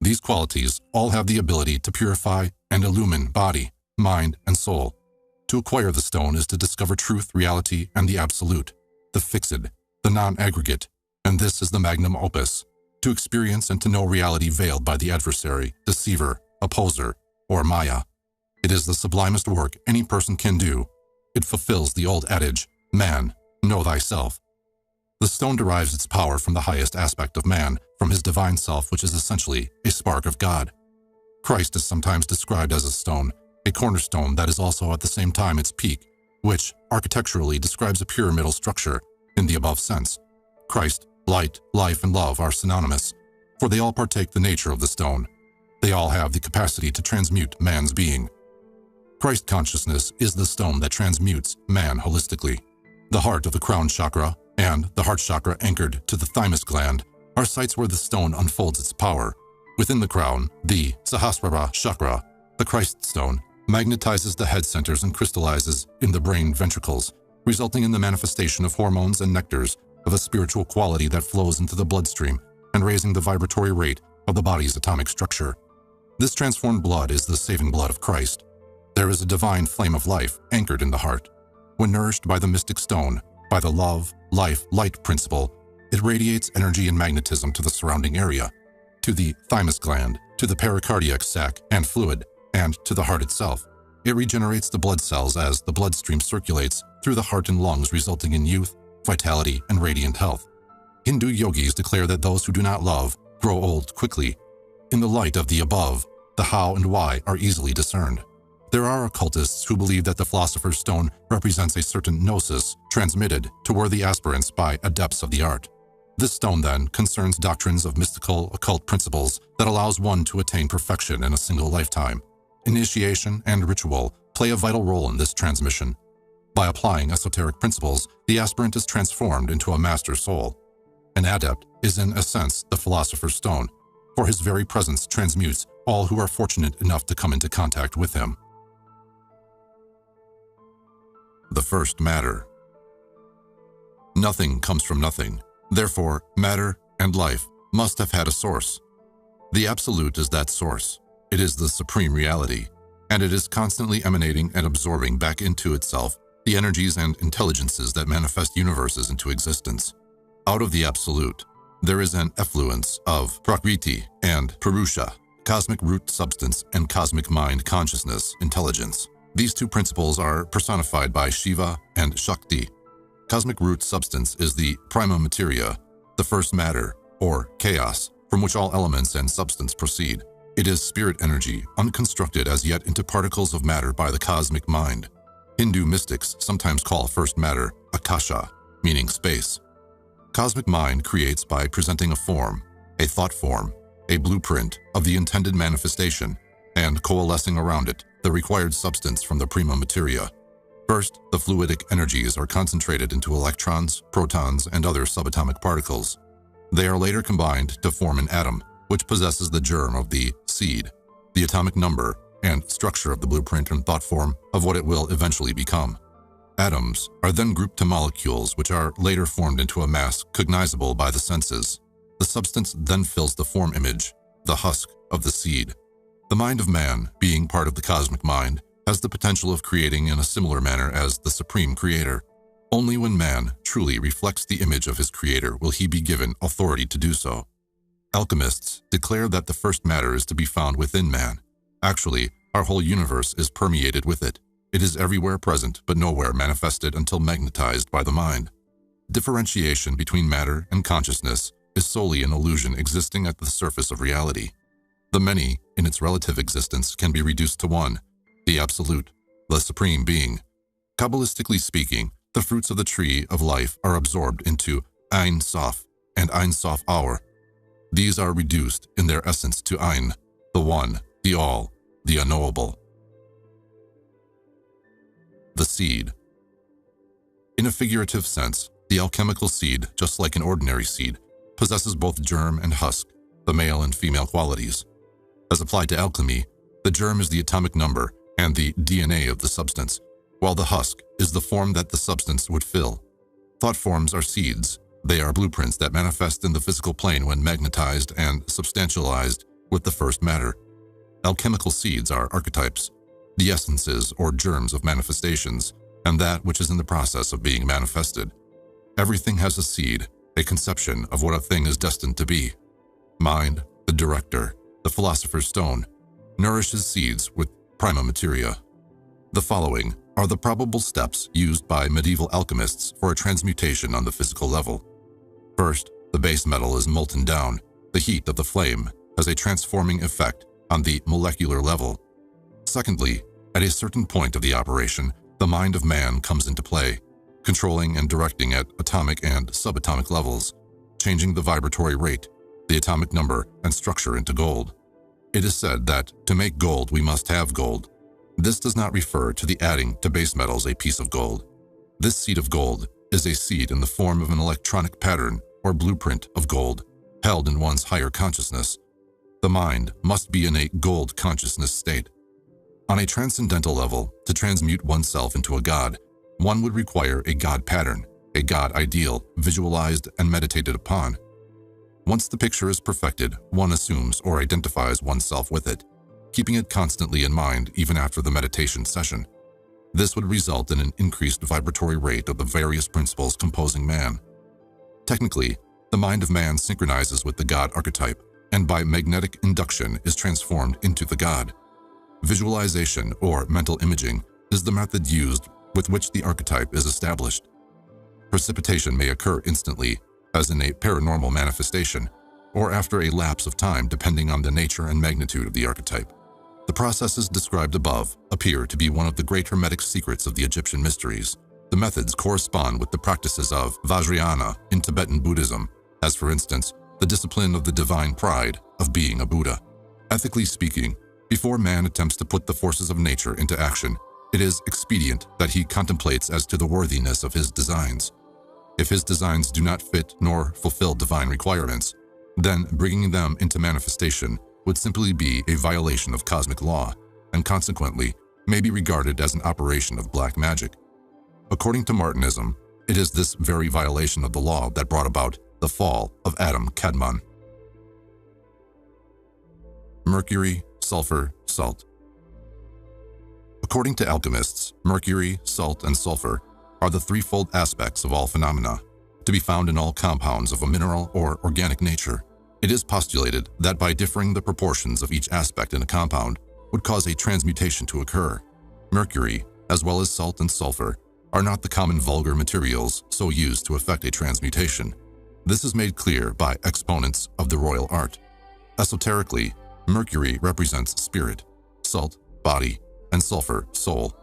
These qualities all have the ability to purify and illumine body, mind, and soul. To acquire the stone is to discover truth, reality, and the absolute, the fixed, the non-aggregate, and this is the magnum opus, to experience and to know reality veiled by the adversary, deceiver, opposer, or Maya. It is the sublimest work any person can do. It fulfills the old adage, man, know thyself. The stone derives its power from the highest aspect of man, from his divine self, which is essentially a spark of God. Christ is sometimes described as a stone, a cornerstone that is also at the same time its peak, which architecturally describes a pyramidal structure in the above sense. Christ, light, life, and love are synonymous, for they all partake the nature of the stone. They all have the capacity to transmute man's being. Christ consciousness is the stone that transmutes man holistically. The heart of the crown chakra and the heart chakra anchored to the thymus gland are sites where the stone unfolds its power. Within the crown, the Sahasrara chakra, the Christ stone, magnetizes the head centers and crystallizes in the brain ventricles, resulting in the manifestation of hormones and nectars of a spiritual quality that flows into the bloodstream and raising the vibratory rate of the body's atomic structure. This transformed blood is the saving blood of Christ. There is a divine flame of life anchored in the heart. When nourished by the mystic stone, by the love, life, light principle, it radiates energy and magnetism to the surrounding area, to the thymus gland, to the pericardiac sac and fluid, and to the heart itself. It regenerates the blood cells as the bloodstream circulates through the heart and lungs, resulting in youth, vitality, and radiant health. Hindu yogis declare that those who do not love grow old quickly. In the light of the above, the how and why are easily discerned. There are occultists who believe that the philosopher's stone represents a certain gnosis transmitted to worthy aspirants by adepts of the art. This stone, then, concerns doctrines of mystical, occult principles that allows one to attain perfection in a single lifetime. Initiation and ritual play a vital role in this transmission. By applying esoteric principles, the aspirant is transformed into a master soul. An adept is in a sense the philosopher's stone, for his very presence transmutes all who are fortunate enough to come into contact with him. The first matter. Nothing comes from nothing. Therefore, matter and life must have had a source. The absolute is that source. It is the supreme reality, and it is constantly emanating and absorbing back into itself the energies and intelligences that manifest universes into existence. Out of the absolute, there is an effluence of Prakriti and Purusha, cosmic root substance and cosmic mind consciousness, intelligence. These two principles are personified by Shiva and Shakti. Cosmic root substance is the prima materia, the first matter, or chaos, from which all elements and substance proceed. It is spirit energy, unconstructed as yet into particles of matter by the cosmic mind. Hindu mystics sometimes call first matter Akasha, meaning space. Cosmic mind creates by presenting a form, a thought form, a blueprint of the intended manifestation, and coalescing around it the required substance from the prima materia. First, the fluidic energies are concentrated into electrons, protons, and other subatomic particles. They are later combined to form an atom, which possesses the germ of the seed, the atomic number, and structure of the blueprint and thought form of what it will eventually become. Atoms are then grouped to molecules, which are later formed into a mass cognizable by the senses. The substance then fills the form image, the husk of the seed. The mind of man, being part of the cosmic mind, has the potential of creating in a similar manner as the supreme creator. Only when man truly reflects the image of his creator will he be given authority to do so. Alchemists declare that the first matter is to be found within man. Actually, our whole universe is permeated with it. It is everywhere present, but nowhere manifested until magnetized by the mind. Differentiation between matter and consciousness is solely an illusion existing at the surface of reality. The many, in its relative existence, can be reduced to one, the Absolute, the Supreme Being. Kabbalistically speaking, the fruits of the tree of life are absorbed into Ein Sof and Ein Sof Hour. These are reduced in their essence to Ein, the One, the All, the Unknowable. The seed. In a figurative sense, the alchemical seed, just like an ordinary seed, possesses both germ and husk, the male and female qualities. As applied to alchemy, the germ is the atomic number and the DNA of the substance, while the husk is the form that the substance would fill. Thought forms are seeds. They are blueprints that manifest in the physical plane when magnetized and substantialized with the first matter. Alchemical seeds are archetypes, the essences or germs of manifestations, and that which is in the process of being manifested. Everything has a seed, a conception of what a thing is destined to be. Mind, the director, the philosopher's stone, nourishes seeds with prima materia. The following are the probable steps used by medieval alchemists for a transmutation on the physical level. First, the base metal is molten down. The heat of the flame has a transforming effect on the molecular level. Secondly, at a certain point of the operation, the mind of man comes into play, controlling and directing at atomic and subatomic levels, changing the vibratory rate, the atomic number, and structure into gold. It is said that to make gold we must have gold. This does not refer to the adding to base metals a piece of gold. This seed of gold is a seed in the form of an electronic pattern or blueprint of gold, held in one's higher consciousness. The mind must be in a gold consciousness state. On a transcendental level, to transmute oneself into a god, one would require a god pattern, a god ideal, visualized and meditated upon. Once the picture is perfected, one assumes or identifies oneself with it, keeping it constantly in mind even after the meditation session. This would result in an increased vibratory rate of the various principles composing man. Technically, the mind of man synchronizes with the god archetype, and by magnetic induction is transformed into the god. Visualization, or mental imaging, is the method used with which the archetype is established. Precipitation may occur instantly, as in a paranormal manifestation, or after a lapse of time depending on the nature and magnitude of the archetype. The processes described above appear to be one of the great hermetic secrets of the Egyptian mysteries. The methods correspond with the practices of Vajrayana in Tibetan Buddhism, as for instance, the discipline of the divine pride of being a Buddha. Ethically speaking, before man attempts to put the forces of nature into action, it is expedient that he contemplates as to the worthiness of his designs. If his designs do not fit nor fulfill divine requirements, then bringing them into manifestation would simply be a violation of cosmic law, and consequently may be regarded as an operation of black magic. According to Martinism, it is this very violation of the law that brought about the fall of Adam Kadmon. Mercury, sulfur, salt. According to alchemists, mercury, salt, and sulfur are the threefold aspects of all phenomena, to be found in all compounds of a mineral or organic nature. It is postulated that by differing the proportions of each aspect in a compound would cause a transmutation to occur. Mercury, as well as salt and sulfur, are not the common vulgar materials so used to effect a transmutation. This is made clear by exponents of the royal art. Esoterically, mercury represents spirit, salt, body, and sulfur, soul.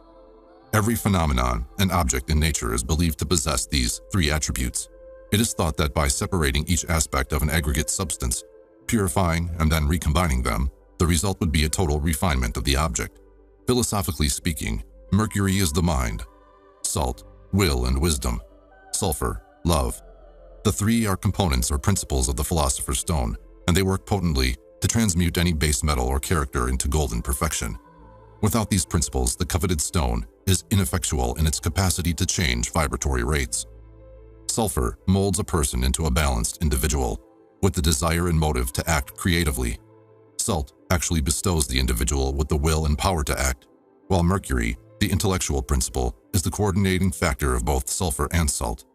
Every phenomenon and object in nature is believed to possess these three attributes. It is thought that by separating each aspect of an aggregate substance, purifying and then recombining them, the result would be a total refinement of the object. Philosophically speaking, mercury is the mind, salt, will and wisdom, sulfur, love. The three are components or principles of the philosopher's stone, and they work potently to transmute any base metal or character into golden perfection. Without these principles, the coveted stone is ineffectual in its capacity to change vibratory rates. Sulfur molds a person into a balanced individual, with the desire and motive to act creatively. Salt actually bestows the individual with the will and power to act, while mercury, the intellectual principle, is the coordinating factor of both sulfur and salt.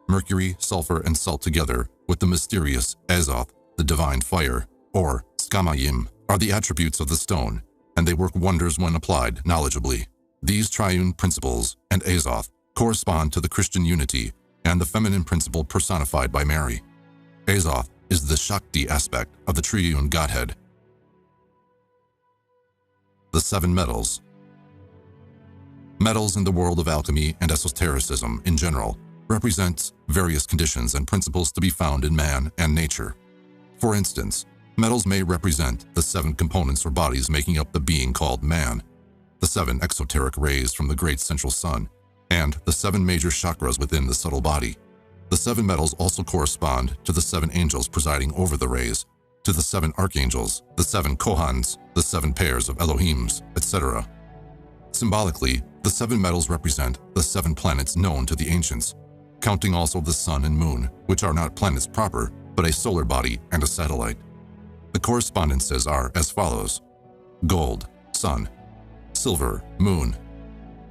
Mercury, sulfur, and salt together with the mysterious azoth, the divine fire, or skamayim, are the attributes of the stone, and they work wonders when applied knowledgeably. These triune principles and azoth correspond to the Christian unity and the feminine principle personified by Mary. Azoth is the Shakti aspect of the triune Godhead. The seven metals. Metals in the world of alchemy and esotericism in general represents various conditions and principles to be found in man and nature. For instance, metals may represent the seven components or bodies making up the being called man, the seven exoteric rays from the great central sun, and the seven major chakras within the subtle body. The seven metals also correspond to the seven angels presiding over the rays, to the seven archangels, the seven Kohans, the seven pairs of Elohims, etc. Symbolically, the seven metals represent the seven planets known to the ancients, counting also the sun and moon, which are not planets proper, but a solar body and a satellite. The correspondences are as follows: gold, sun; silver, moon;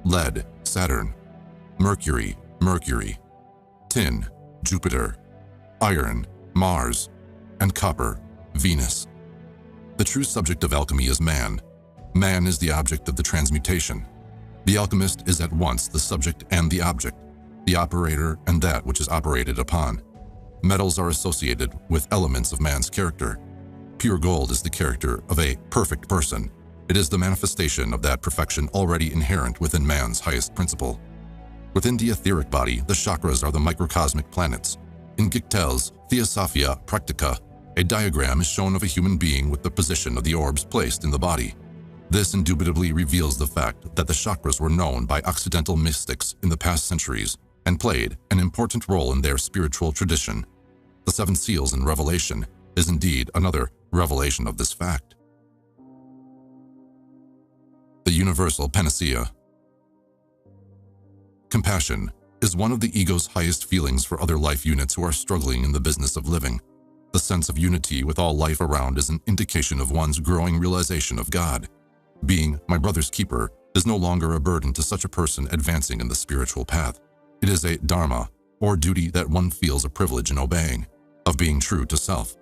lead, Saturn; mercury, Mercury; tin, Jupiter; iron, Mars; and copper, Venus. The true subject of alchemy is man. Man is the object of the transmutation. The alchemist is at once the subject and the object, the operator and that which is operated upon. Metals are associated with elements of man's character. Pure gold is the character of a perfect person. It is the manifestation of that perfection already inherent within man's highest principle. Within the etheric body, the chakras are the microcosmic planets. In Gichtel's Theosophia Practica, a diagram is shown of a human being with the position of the orbs placed in the body. This indubitably reveals the fact that the chakras were known by Occidental mystics in the past centuries and played an important role in their spiritual tradition. The seven seals in Revelation is indeed another revelation of this fact. The universal panacea. Compassion is one of the ego's highest feelings for other life units who are struggling in the business of living. The sense of unity with all life around is an indication of one's growing realization of God. Being my brother's keeper is no longer a burden to such a person advancing in the spiritual path. It is a dharma, or duty that one feels a privilege in obeying, of being true to self.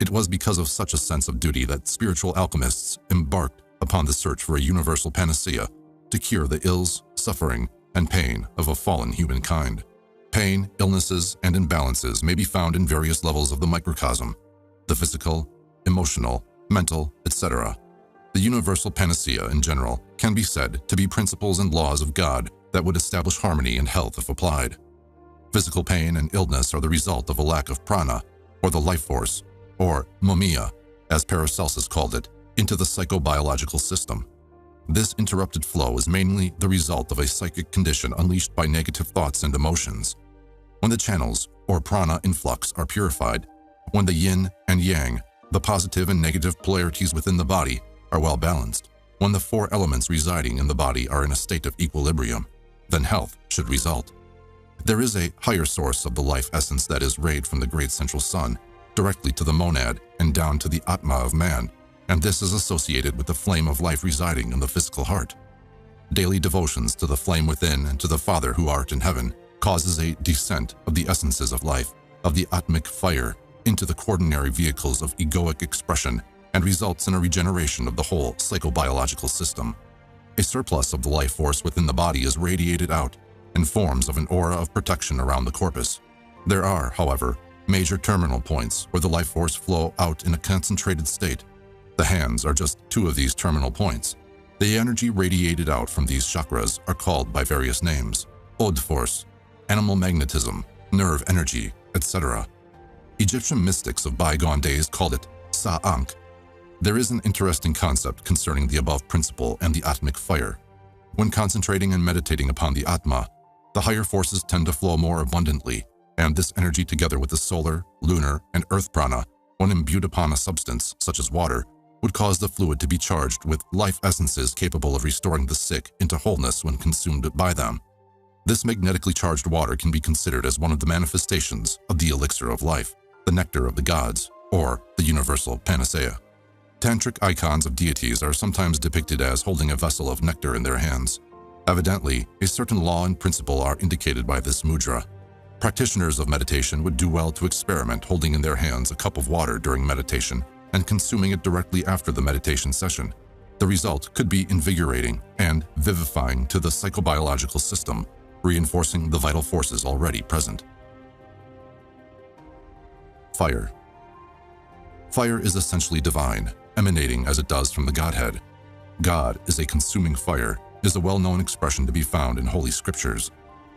It was because of such a sense of duty that spiritual alchemists embarked upon the search for a universal panacea to cure the ills, suffering, and pain of a fallen humankind. Pain, illnesses, and imbalances may be found in various levels of the microcosm: the physical, emotional, mental, etc. The universal panacea in general can be said to be principles and laws of God that would establish harmony and health if applied. Physical pain and illness are the result of a lack of prana, or the life force, or momia, as Paracelsus called it, into the psychobiological system. This interrupted flow is mainly the result of a psychic condition unleashed by negative thoughts and emotions. When the channels, or prana influx, are purified, when the yin and yang, the positive and negative polarities within the body, are well balanced, when the four elements residing in the body are in a state of equilibrium, then health should result. There is a higher source of the life essence that is rayed from the great central sun, directly to the monad and down to the atma of man, and this is associated with the flame of life residing in the physical heart. Daily devotions to the flame within and to the Father who art in heaven causes a descent of the essences of life, of the atmic fire, into the quaternary vehicles of egoic expression and results in a regeneration of the whole psychobiological system. A surplus of the life force within the body is radiated out and forms of an aura of protection around the corpus. There are, however, major terminal points where the life force flow out in a concentrated state. The hands are just two of these terminal points. The energy radiated out from these chakras are called by various names: Od force, animal magnetism, nerve energy, etc. Egyptian mystics of bygone days called it Sa-Ankh. There is an interesting concept concerning the above principle and the atmic fire. When concentrating and meditating upon the Atma, the higher forces tend to flow more abundantly, and this energy together with the solar, lunar, and earth prana, when imbued upon a substance such as water, would cause the fluid to be charged with life essences capable of restoring the sick into wholeness when consumed by them. This magnetically charged water can be considered as one of the manifestations of the elixir of life, the nectar of the gods, or the universal panacea. Tantric icons of deities are sometimes depicted as holding a vessel of nectar in their hands. Evidently, a certain law and principle are indicated by this mudra. Practitioners of meditation would do well to experiment holding in their hands a cup of water during meditation and consuming it directly after the meditation session. The result could be invigorating and vivifying to the psychobiological system, reinforcing the vital forces already present. Fire. Fire is essentially divine, emanating as it does from the Godhead. God is a consuming fire is a well-known expression to be found in Holy Scriptures.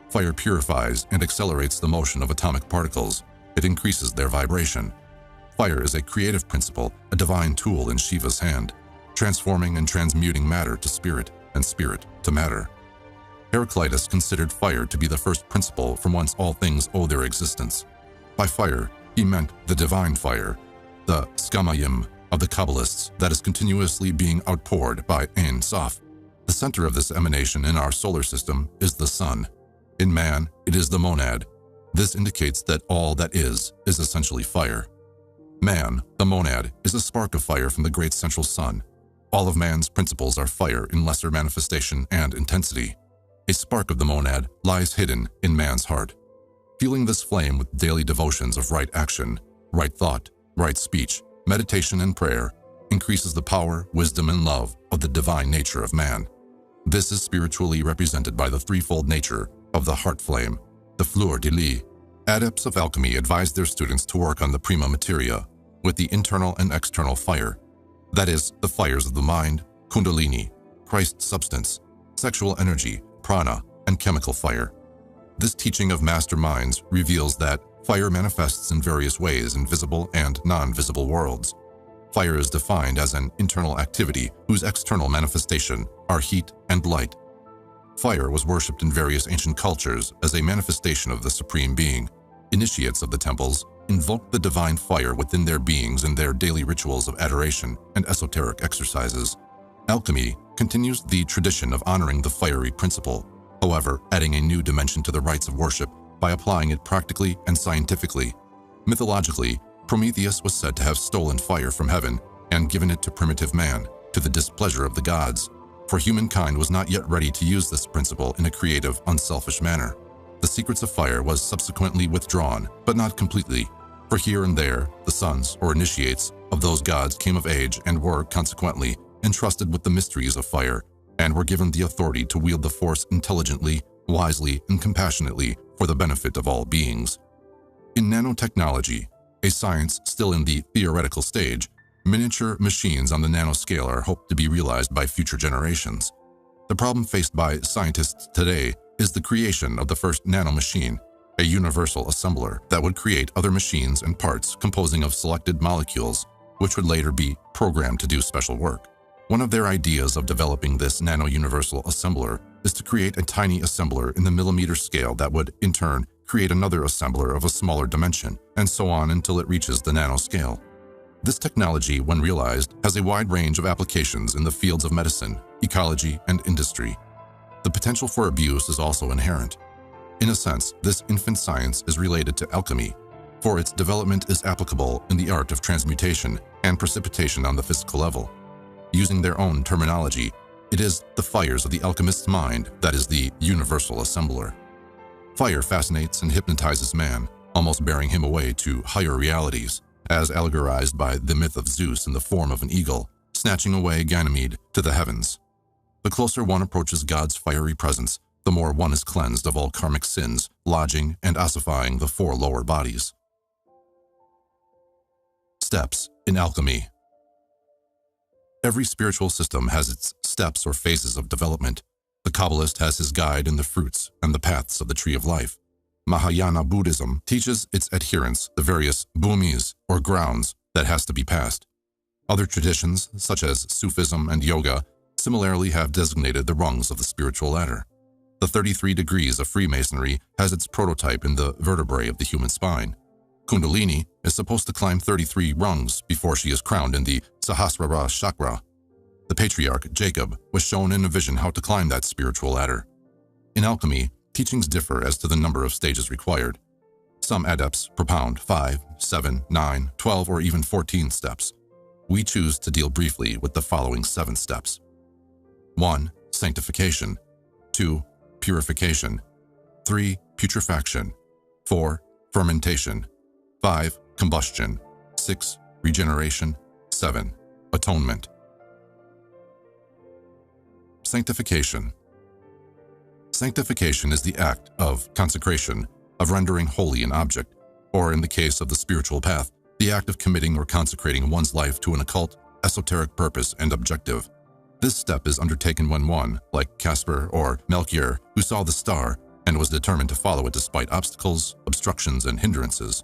Fire purifies and accelerates the motion of atomic particles. It increases their vibration. Fire is a creative principle, a divine tool in Shiva's hand, transforming and transmuting matter to spirit and spirit to matter. Heraclitus considered fire to be the first principle from whence all things owe their existence. By fire, he meant the divine fire, the skamayim of the Kabbalists that is continuously being outpoured by Ein Sof. The center of this emanation in our solar system is the sun. In man, it is the monad. This indicates that all that is essentially fire. Man, the monad, is a spark of fire from the great central sun. All of man's principles are fire in lesser manifestation and intensity. A spark of the monad lies hidden in man's heart. Fueling this flame with daily devotions of right action, right thought, right speech, meditation and prayer increases the power, wisdom, and love of the divine nature of man. This is spiritually represented by the threefold nature of the heart flame, the fleur de lis. Adepts of alchemy advise their students to work on the prima materia with the internal and external fire. That is, the fires of the mind, kundalini, Christ substance, sexual energy, prana, and chemical fire. This teaching of master minds reveals that fire manifests in various ways in visible and non-visible worlds. Fire is defined as an internal activity whose external manifestation are heat and light. Fire was worshipped in various ancient cultures as a manifestation of the Supreme Being. Initiates of the temples invoked the divine fire within their beings in their daily rituals of adoration and esoteric exercises. Alchemy continues the tradition of honoring the fiery principle, however, adding a new dimension to the rites of worship by applying it practically and scientifically. Mythologically, Prometheus was said to have stolen fire from heaven and given it to primitive man, to the displeasure of the gods, for humankind was not yet ready to use this principle in a creative, unselfish manner. The secrets of fire was subsequently withdrawn, but not completely, for here and there, the sons, or initiates, of those gods came of age and were, consequently, entrusted with the mysteries of fire, and were given the authority to wield the force intelligently, wisely, and compassionately for the benefit of all beings. In nanotechnology, a science still in the theoretical stage, miniature machines on the nanoscale are hoped to be realized by future generations. The problem faced by scientists today is the creation of the first nanomachine, a universal assembler that would create other machines and parts composing of selected molecules, which would later be programmed to do special work. One of their ideas of developing this nano-universal assembler is to create a tiny assembler in the millimeter scale that would, in turn, create another assembler of a smaller dimension, and so on until it reaches the nanoscale. This technology, when realized, has a wide range of applications in the fields of medicine, ecology, and industry. The potential for abuse is also inherent. In a sense, this infant science is related to alchemy, for its development is applicable in the art of transmutation and precipitation on the physical level. Using their own terminology, it is the fires of the alchemist's mind that is the universal assembler. Fire fascinates and hypnotizes man, almost bearing him away to higher realities, as allegorized by the myth of Zeus in the form of an eagle, snatching away Ganymede to the heavens. The closer one approaches God's fiery presence, the more one is cleansed of all karmic sins, lodging and ossifying the four lower bodies. Steps in alchemy. Every spiritual system has its steps or phases of development. The Kabbalist has his guide in the fruits and the paths of the tree of life. Mahayana Buddhism teaches its adherents the various bhumis, or grounds, that has to be passed. Other traditions, such as Sufism and Yoga, similarly have designated the rungs of the spiritual ladder. The 33 degrees of Freemasonry has its prototype in the vertebrae of the human spine. Kundalini is supposed to climb 33 rungs before she is crowned in the Sahasrara chakra. The patriarch, Jacob, was shown in a vision how to climb that spiritual ladder. In alchemy, teachings differ as to the number of stages required. Some adepts propound 5, 7, 9, 12, or even 14 steps. We choose to deal briefly with the following 7 steps. 1. Sanctification. 2. Purification. 3. Putrefaction. 4. Fermentation. 5. Combustion. 6. Regeneration. 7. Atonement. Sanctification. Sanctification is the act of consecration, of rendering holy an object. or in the case of the spiritual path, the act of committing or consecrating one's life to an occult, esoteric purpose and objective. This step is undertaken when one, like Caspar or Melchior, who saw the star and was determined to follow it despite obstacles, obstructions, and hindrances.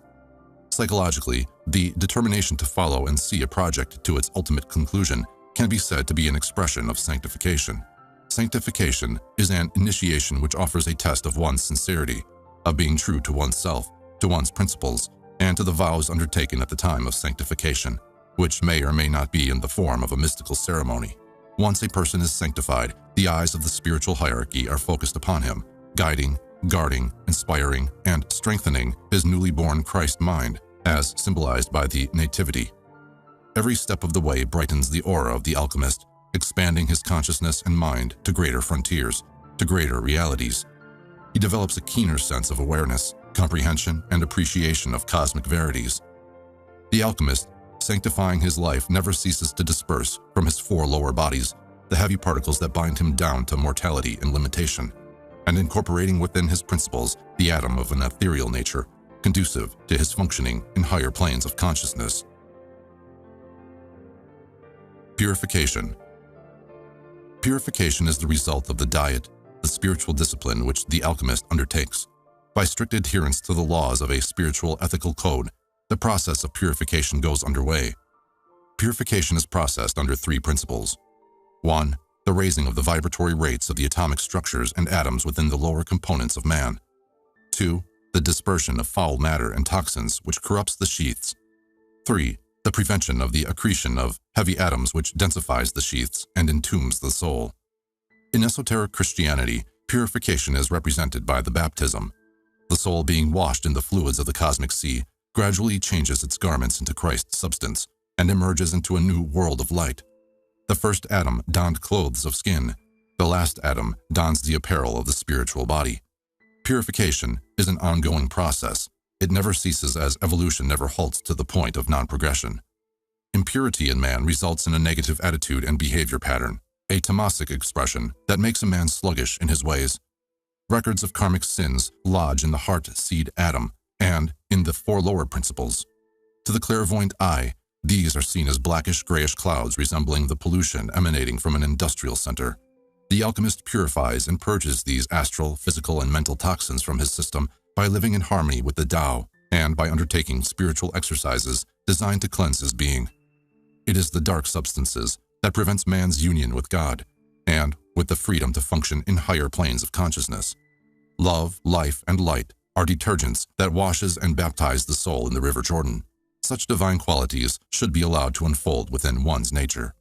Psychologically, the determination to follow and see a project to its ultimate conclusion can be said to be an expression of sanctification. Sanctification is an initiation which offers a test of one's sincerity, of being true to oneself, to one's principles, and to the vows undertaken at the time of sanctification, which may or may not be in the form of a mystical ceremony. Once a person is sanctified, the eyes of the spiritual hierarchy are focused upon him, guiding, guarding, inspiring, and strengthening his newly born Christ mind, as symbolized by the Nativity. Every step of the way brightens the aura of the alchemist, expanding his consciousness and mind to greater frontiers, to greater realities. He develops a keener sense of awareness, comprehension, and appreciation of cosmic verities. The alchemist, sanctifying his life, never ceases to disperse from his four lower bodies the heavy particles that bind him down to mortality and limitation, and incorporating within his principles the atom of an ethereal nature, conducive to his functioning in higher planes of consciousness. Purification. Purification is the result of the diet, the spiritual discipline which the alchemist undertakes. By strict adherence to the laws of a spiritual ethical code, the process of purification goes underway. Purification is processed under three principles. 1. The raising of the vibratory rates of the atomic structures and atoms within the lower components of man. 2. The dispersion of foul matter and toxins which corrupts the sheaths. 3. The prevention of the accretion of heavy atoms which densifies the sheaths and entombs the soul. In esoteric Christianity, purification is represented by the baptism. The soul, being washed in the fluids of the cosmic sea, gradually changes its garments into Christ's substance and emerges into a new world of light. The first Adam donned clothes of skin. The last Adam dons the apparel of the spiritual body. Purification is an ongoing process. It never ceases as evolution never halts to the point of non-progression. Impurity in man results in a negative attitude and behavior pattern, a tamasic expression that makes a man sluggish in his ways. Records of karmic sins lodge in the heart seed atom and in the four lower principles. To the clairvoyant eye, these are seen as blackish-grayish clouds resembling the pollution emanating from an industrial center. The alchemist purifies and purges these astral, physical, and mental toxins from his system by living in harmony with the Tao and by undertaking spiritual exercises designed to cleanse his being. It is the dark substances that prevents man's union with God and with the freedom to function in higher planes of consciousness. Love, life, and light are detergents that washes and baptize the soul in the River Jordan. Such divine qualities should be allowed to unfold within one's nature.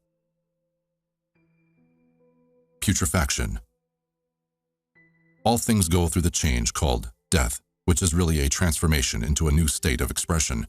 Putrefaction. All things go through the change called death, which is really a transformation into a new state of expression.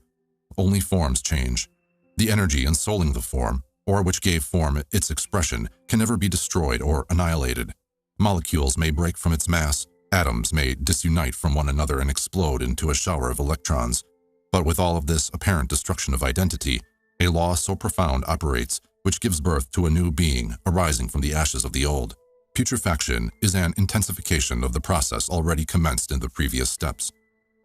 Only forms change. The energy ensouling the form, or which gave form its expression, can never be destroyed or annihilated. Molecules may break from its mass, atoms may disunite from one another and explode into a shower of electrons. But with all of this apparent destruction of identity, a law so profound operates which gives birth to a new being arising from the ashes of the old. Putrefaction is an intensification of the process already commenced in the previous steps.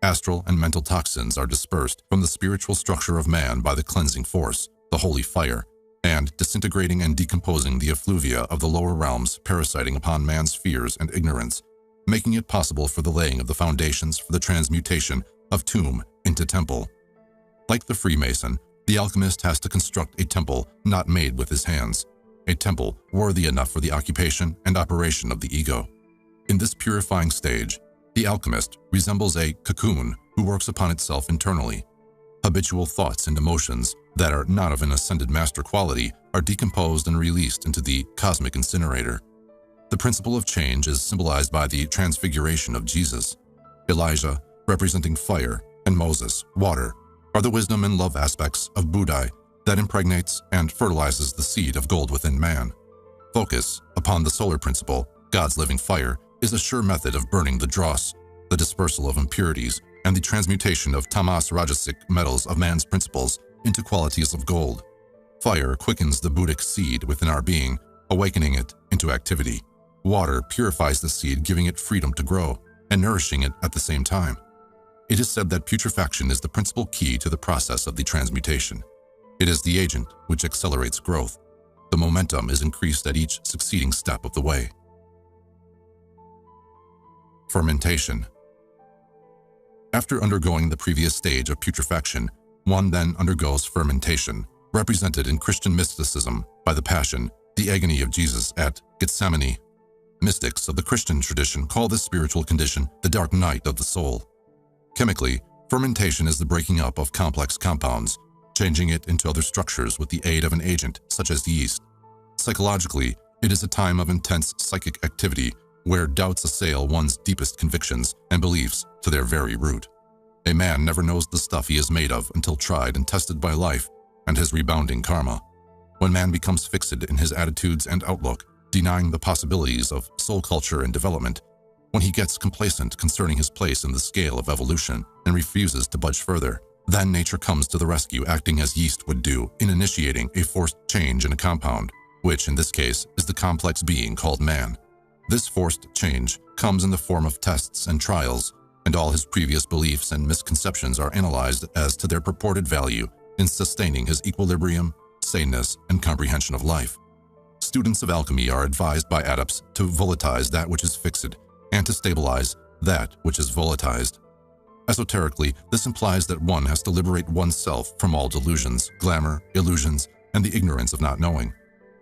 Astral and mental toxins are dispersed from the spiritual structure of man by the cleansing force, the holy fire, and disintegrating and decomposing the effluvia of the lower realms parasiting upon man's fears and ignorance, making it possible for the laying of the foundations for the transmutation of tomb into temple. Like the Freemason, the alchemist has to construct a temple not made with his hands, a temple worthy enough for the occupation and operation of the ego. In this purifying stage, the alchemist resembles a cocoon who works upon itself internally. Habitual thoughts and emotions that are not of an ascended master quality are decomposed and released into the cosmic incinerator. The principle of change is symbolized by the transfiguration of Jesus. Elijah, representing fire, and Moses, water, are the wisdom and love aspects of Buddha that impregnates and fertilizes the seed of gold within man. Focus upon the solar principle, God's living fire, is a sure method of burning the dross, the dispersal of impurities, and the transmutation of tamas rajasic metals of man's principles into qualities of gold. Fire quickens the Buddhic seed within our being, awakening it into activity. Water purifies the seed, giving it freedom to grow, and nourishing it at the same time. It is said that putrefaction is the principal key to the process of the transmutation. It is the agent which accelerates growth. The momentum is increased at each succeeding step of the way. Fermentation. After undergoing the previous stage of putrefaction, one then undergoes fermentation, represented in Christian mysticism by the passion, the agony of Jesus at Gethsemane. Mystics of the Christian tradition call this spiritual condition the dark night of the soul. Chemically, fermentation is the breaking up of complex compounds, changing it into other structures with the aid of an agent such as yeast. Psychologically, it is a time of intense psychic activity where doubts assail one's deepest convictions and beliefs to their very root. A man never knows the stuff he is made of until tried and tested by life and his rebounding karma. When man becomes fixed in his attitudes and outlook, denying the possibilities of soul culture and development, when he gets complacent concerning his place in the scale of evolution and refuses to budge further, then nature comes to the rescue, acting as yeast would do in initiating a forced change in a compound, which in this case is the complex being called man. This forced change comes in the form of tests and trials, and all his previous beliefs and misconceptions are analyzed as to their purported value in sustaining his equilibrium, saneness, and comprehension of life. Students of alchemy are advised by adepts to volatize that which is fixed and to stabilize that which is volatilized. Esoterically, this implies that one has to liberate oneself from all delusions, glamour, illusions, and the ignorance of not knowing,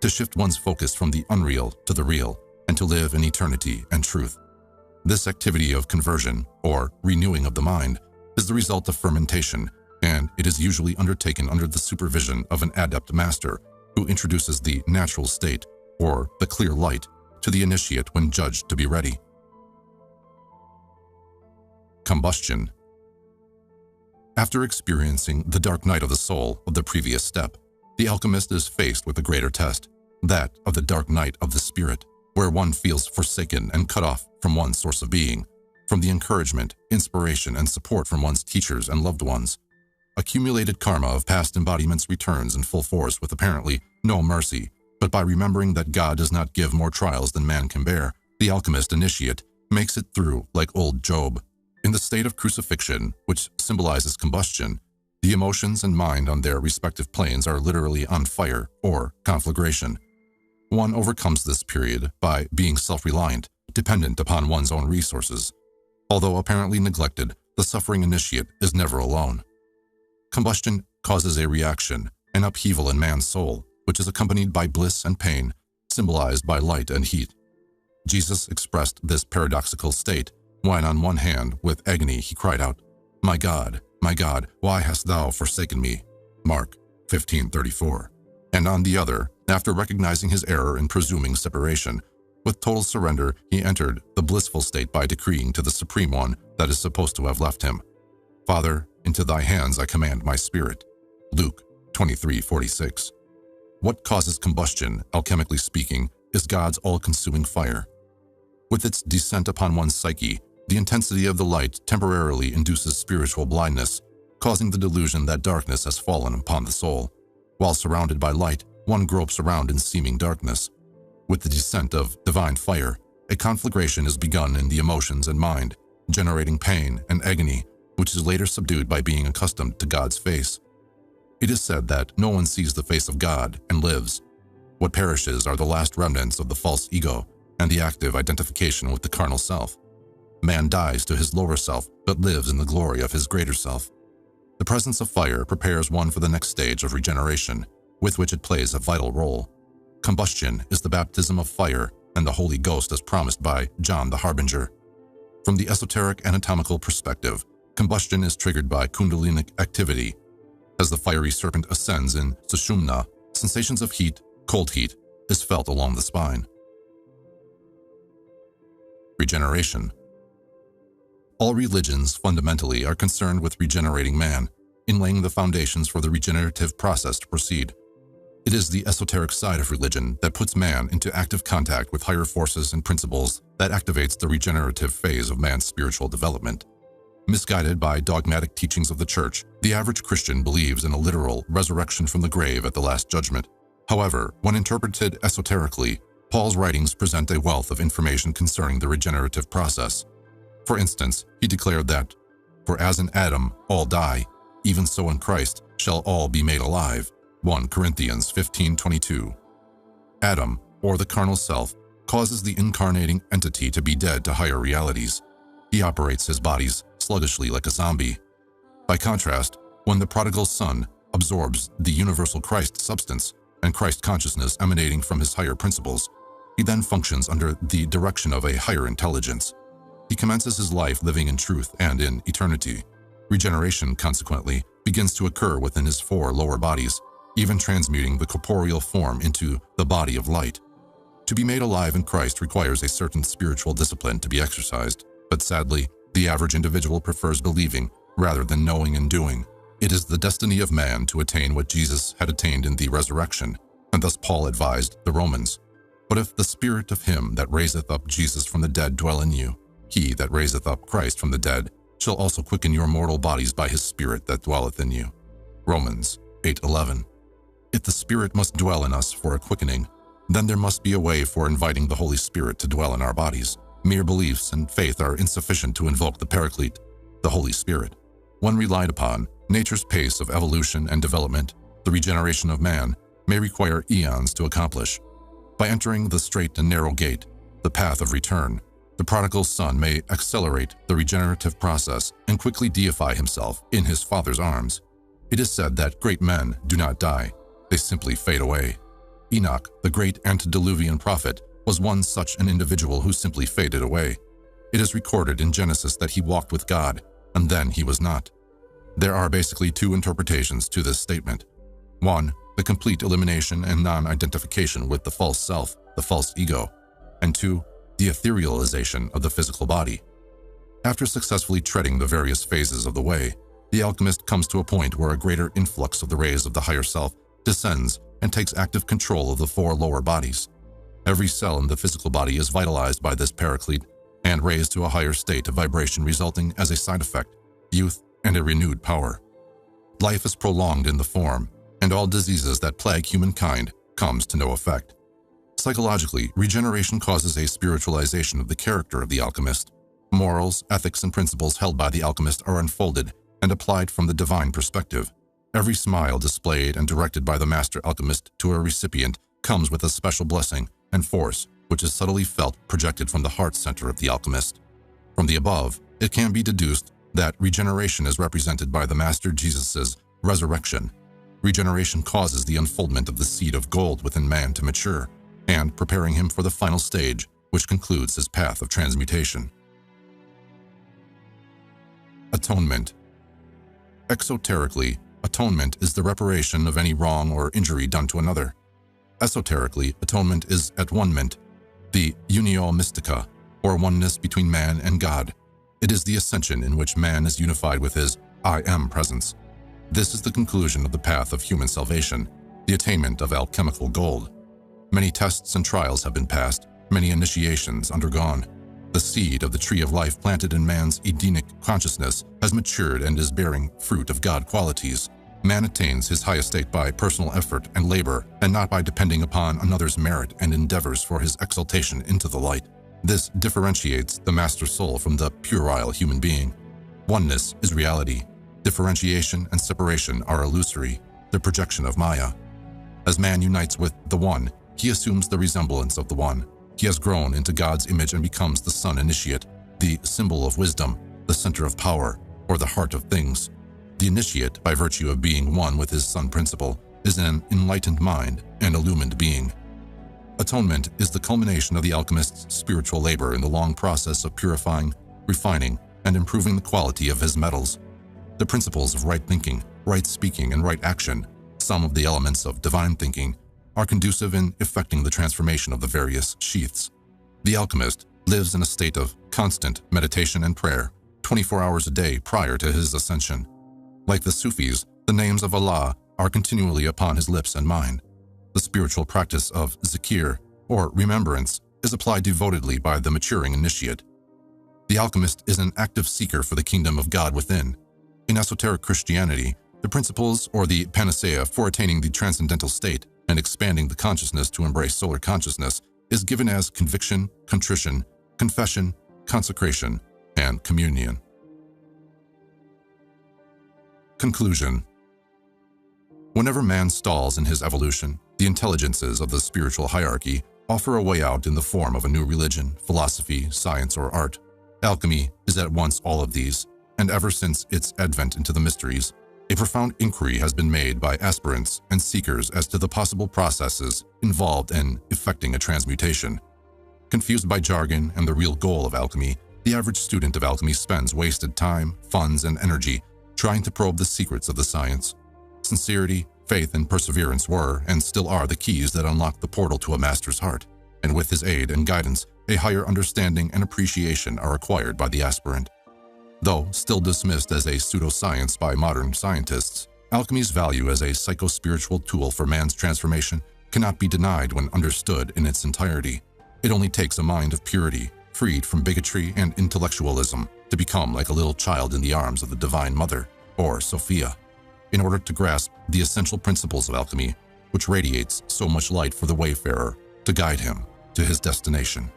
to shift one's focus from the unreal to the real, and to live in eternity and truth. This activity of conversion, or renewing of the mind, is the result of fermentation, and it is usually undertaken under the supervision of an adept master who introduces the natural state, or the clear light, to the initiate when judged to be ready. Combustion. After experiencing the dark night of the soul of the previous step, the alchemist is faced with a greater test, that of the dark night of the spirit, where one feels forsaken and cut off from one's source of being, from the encouragement, inspiration, and support from one's teachers and loved ones. Accumulated karma of past embodiments returns in full force with apparently no mercy, but by remembering that God does not give more trials than man can bear, the alchemist initiate makes it through like old Job. In the state of crucifixion, which symbolizes combustion, the emotions and mind on their respective planes are literally on fire or conflagration. One overcomes this period by being self-reliant, dependent upon one's own resources. Although apparently neglected, the suffering initiate is never alone. Combustion causes a reaction, an upheaval in man's soul, which is accompanied by bliss and pain, symbolized by light and heat. Jesus expressed this paradoxical state when on one hand, with agony, he cried out, my God, why hast thou forsaken me?" Mark 15:34. And on the other, after recognizing his error in presuming separation, with total surrender, he entered the blissful state by decreeing to the Supreme One that is supposed to have left him, "Father, into thy hands I command my spirit." Luke 23:46. What causes combustion, alchemically speaking, is God's all-consuming fire. With its descent upon one's psyche, the intensity of the light temporarily induces spiritual blindness, causing the delusion that darkness has fallen upon the soul. While surrounded by light, one gropes around in seeming darkness. With the descent of divine fire, a conflagration is begun in the emotions and mind, generating pain and agony, which is later subdued by being accustomed to God's face. It is said that no one sees the face of God and lives. What perishes are the last remnants of the false ego and the active identification with the carnal self. Man dies to his lower self, but lives in the glory of his greater self. The presence of fire prepares one for the next stage of regeneration, with which it plays a vital role. Combustion is the baptism of fire and the Holy Ghost as promised by John the Harbinger. From the esoteric anatomical perspective, combustion is triggered by kundalinic activity. As the fiery serpent ascends in sushumna, sensations of heat, cold heat, is felt along the spine. Regeneration. All religions fundamentally are concerned with regenerating man, in laying the foundations for the regenerative process to proceed. It is the esoteric side of religion that puts man into active contact with higher forces and principles that activates the regenerative phase of man's spiritual development. Misguided by dogmatic teachings of the Church, the average Christian believes in a literal resurrection from the grave at the Last Judgment. However, when interpreted esoterically, Paul's writings present a wealth of information concerning the regenerative process. For instance, he declared that, For as in Adam all die, even so in Christ shall all be made alive. 1 Corinthians 15:22. Adam, or the carnal self, causes the incarnating entity to be dead to higher realities. He operates his bodies sluggishly like a zombie. By contrast, when the prodigal son absorbs the universal Christ substance and Christ consciousness emanating from his higher principles, he then functions under the direction of a higher intelligence. He commences his life living in truth and in eternity. Regeneration, consequently, begins to occur within his 4 lower bodies, even transmuting the corporeal form into the body of light. To be made alive in Christ requires a certain spiritual discipline to be exercised, but sadly, the average individual prefers believing rather than knowing and doing. It is the destiny of man to attain what Jesus had attained in the resurrection, and thus Paul advised the Romans. But if the spirit of him that raiseth up Jesus from the dead dwell in you, he that raiseth up Christ from the dead shall also quicken your mortal bodies by his spirit that dwelleth in you. Romans 8:11. If the Spirit must dwell in us for a quickening, then there must be a way for inviting the Holy Spirit to dwell in our bodies. Mere beliefs and faith are insufficient to invoke the Paraclete, the Holy Spirit. When relied upon, nature's pace of evolution and development, the regeneration of man, may require eons to accomplish. By entering the straight and narrow gate, the path of return, the prodigal son may accelerate the regenerative process and quickly deify himself in his Father's arms. It is said that great men do not die, they simply fade away. Enoch, the great antediluvian prophet, was one such an individual who simply faded away. It is recorded in Genesis that he walked with God, and then he was not. There are basically 2 interpretations to this statement. 1, the complete elimination and non-identification with the false self, the false ego, and 2, the etherealization of the physical body. After successfully treading the various phases of the way, the alchemist comes to a point where a greater influx of the rays of the higher self descends and takes active control of the 4 lower bodies. Every cell in the physical body is vitalized by this paraclete and raised to a higher state of vibration, resulting as a side effect, youth and a renewed power. Life is prolonged in the form, and all diseases that plague humankind comes to no effect. Psychologically, regeneration causes a spiritualization of the character of the alchemist. Morals, ethics, and principles held by the alchemist are unfolded and applied from the divine perspective. Every smile displayed and directed by the master alchemist to a recipient comes with a special blessing and force, which is subtly felt projected from the heart center of the alchemist. From the above, it can be deduced that regeneration is represented by the Master Jesus' resurrection. Regeneration causes the unfoldment of the seed of gold within man to mature, and preparing him for the final stage, which concludes his path of transmutation. Atonement. Exoterically, atonement is the reparation of any wrong or injury done to another. Esoterically, atonement is at-one-ment, the unio mystica, or oneness between man and God. It is the ascension in which man is unified with his I Am presence. This is the conclusion of the path of human salvation, the attainment of alchemical gold. Many tests and trials have been passed, many initiations undergone. The seed of the tree of life planted in man's Edenic consciousness has matured and is bearing fruit of God qualities. Man attains his high estate by personal effort and labor, and not by depending upon another's merit and endeavors for his exaltation into the light. This differentiates the master soul from the puerile human being. Oneness is reality. Differentiation and separation are illusory, the projection of Maya. As man unites with the One, he assumes the resemblance of the One. He has grown into God's image and becomes the Son Initiate, the symbol of wisdom, the center of power, or the heart of things. The initiate, by virtue of being one with his Son principle, is an enlightened mind and illumined being. Atonement is the culmination of the alchemist's spiritual labor in the long process of purifying, refining, and improving the quality of his metals. The principles of right thinking, right speaking, and right action, some of the elements of divine thinking, are conducive in effecting the transformation of the various sheaths. The alchemist lives in a state of constant meditation and prayer, 24 hours a day prior to his ascension. Like the Sufis, the names of Allah are continually upon his lips and mind. The spiritual practice of zikir, or remembrance, is applied devotedly by the maturing initiate. The alchemist is an active seeker for the kingdom of God within. In esoteric Christianity, the principles or the panacea for attaining the transcendental state and expanding the consciousness to embrace solar consciousness is given as conviction, contrition, confession, consecration, and communion. Conclusion. Whenever man stalls in his evolution, the intelligences of the spiritual hierarchy offer a way out in the form of a new religion, philosophy, science, or art. Alchemy is at once all of these, and ever since its advent into the mysteries, a profound inquiry has been made by aspirants and seekers as to the possible processes involved in effecting a transmutation. Confused by jargon and the real goal of alchemy, the average student of alchemy spends wasted time, funds, and energy trying to probe the secrets of the science. Sincerity, faith, and perseverance were, and still are, the keys that unlock the portal to a master's heart, and with his aid and guidance, a higher understanding and appreciation are acquired by the aspirant. Though still dismissed as a pseudoscience by modern scientists, alchemy's value as a psycho-spiritual tool for man's transformation cannot be denied when understood in its entirety. It only takes a mind of purity, freed from bigotry and intellectualism, to become like a little child in the arms of the Divine Mother, or Sophia, in order to grasp the essential principles of alchemy, which radiates so much light for the wayfarer to guide him to his destination.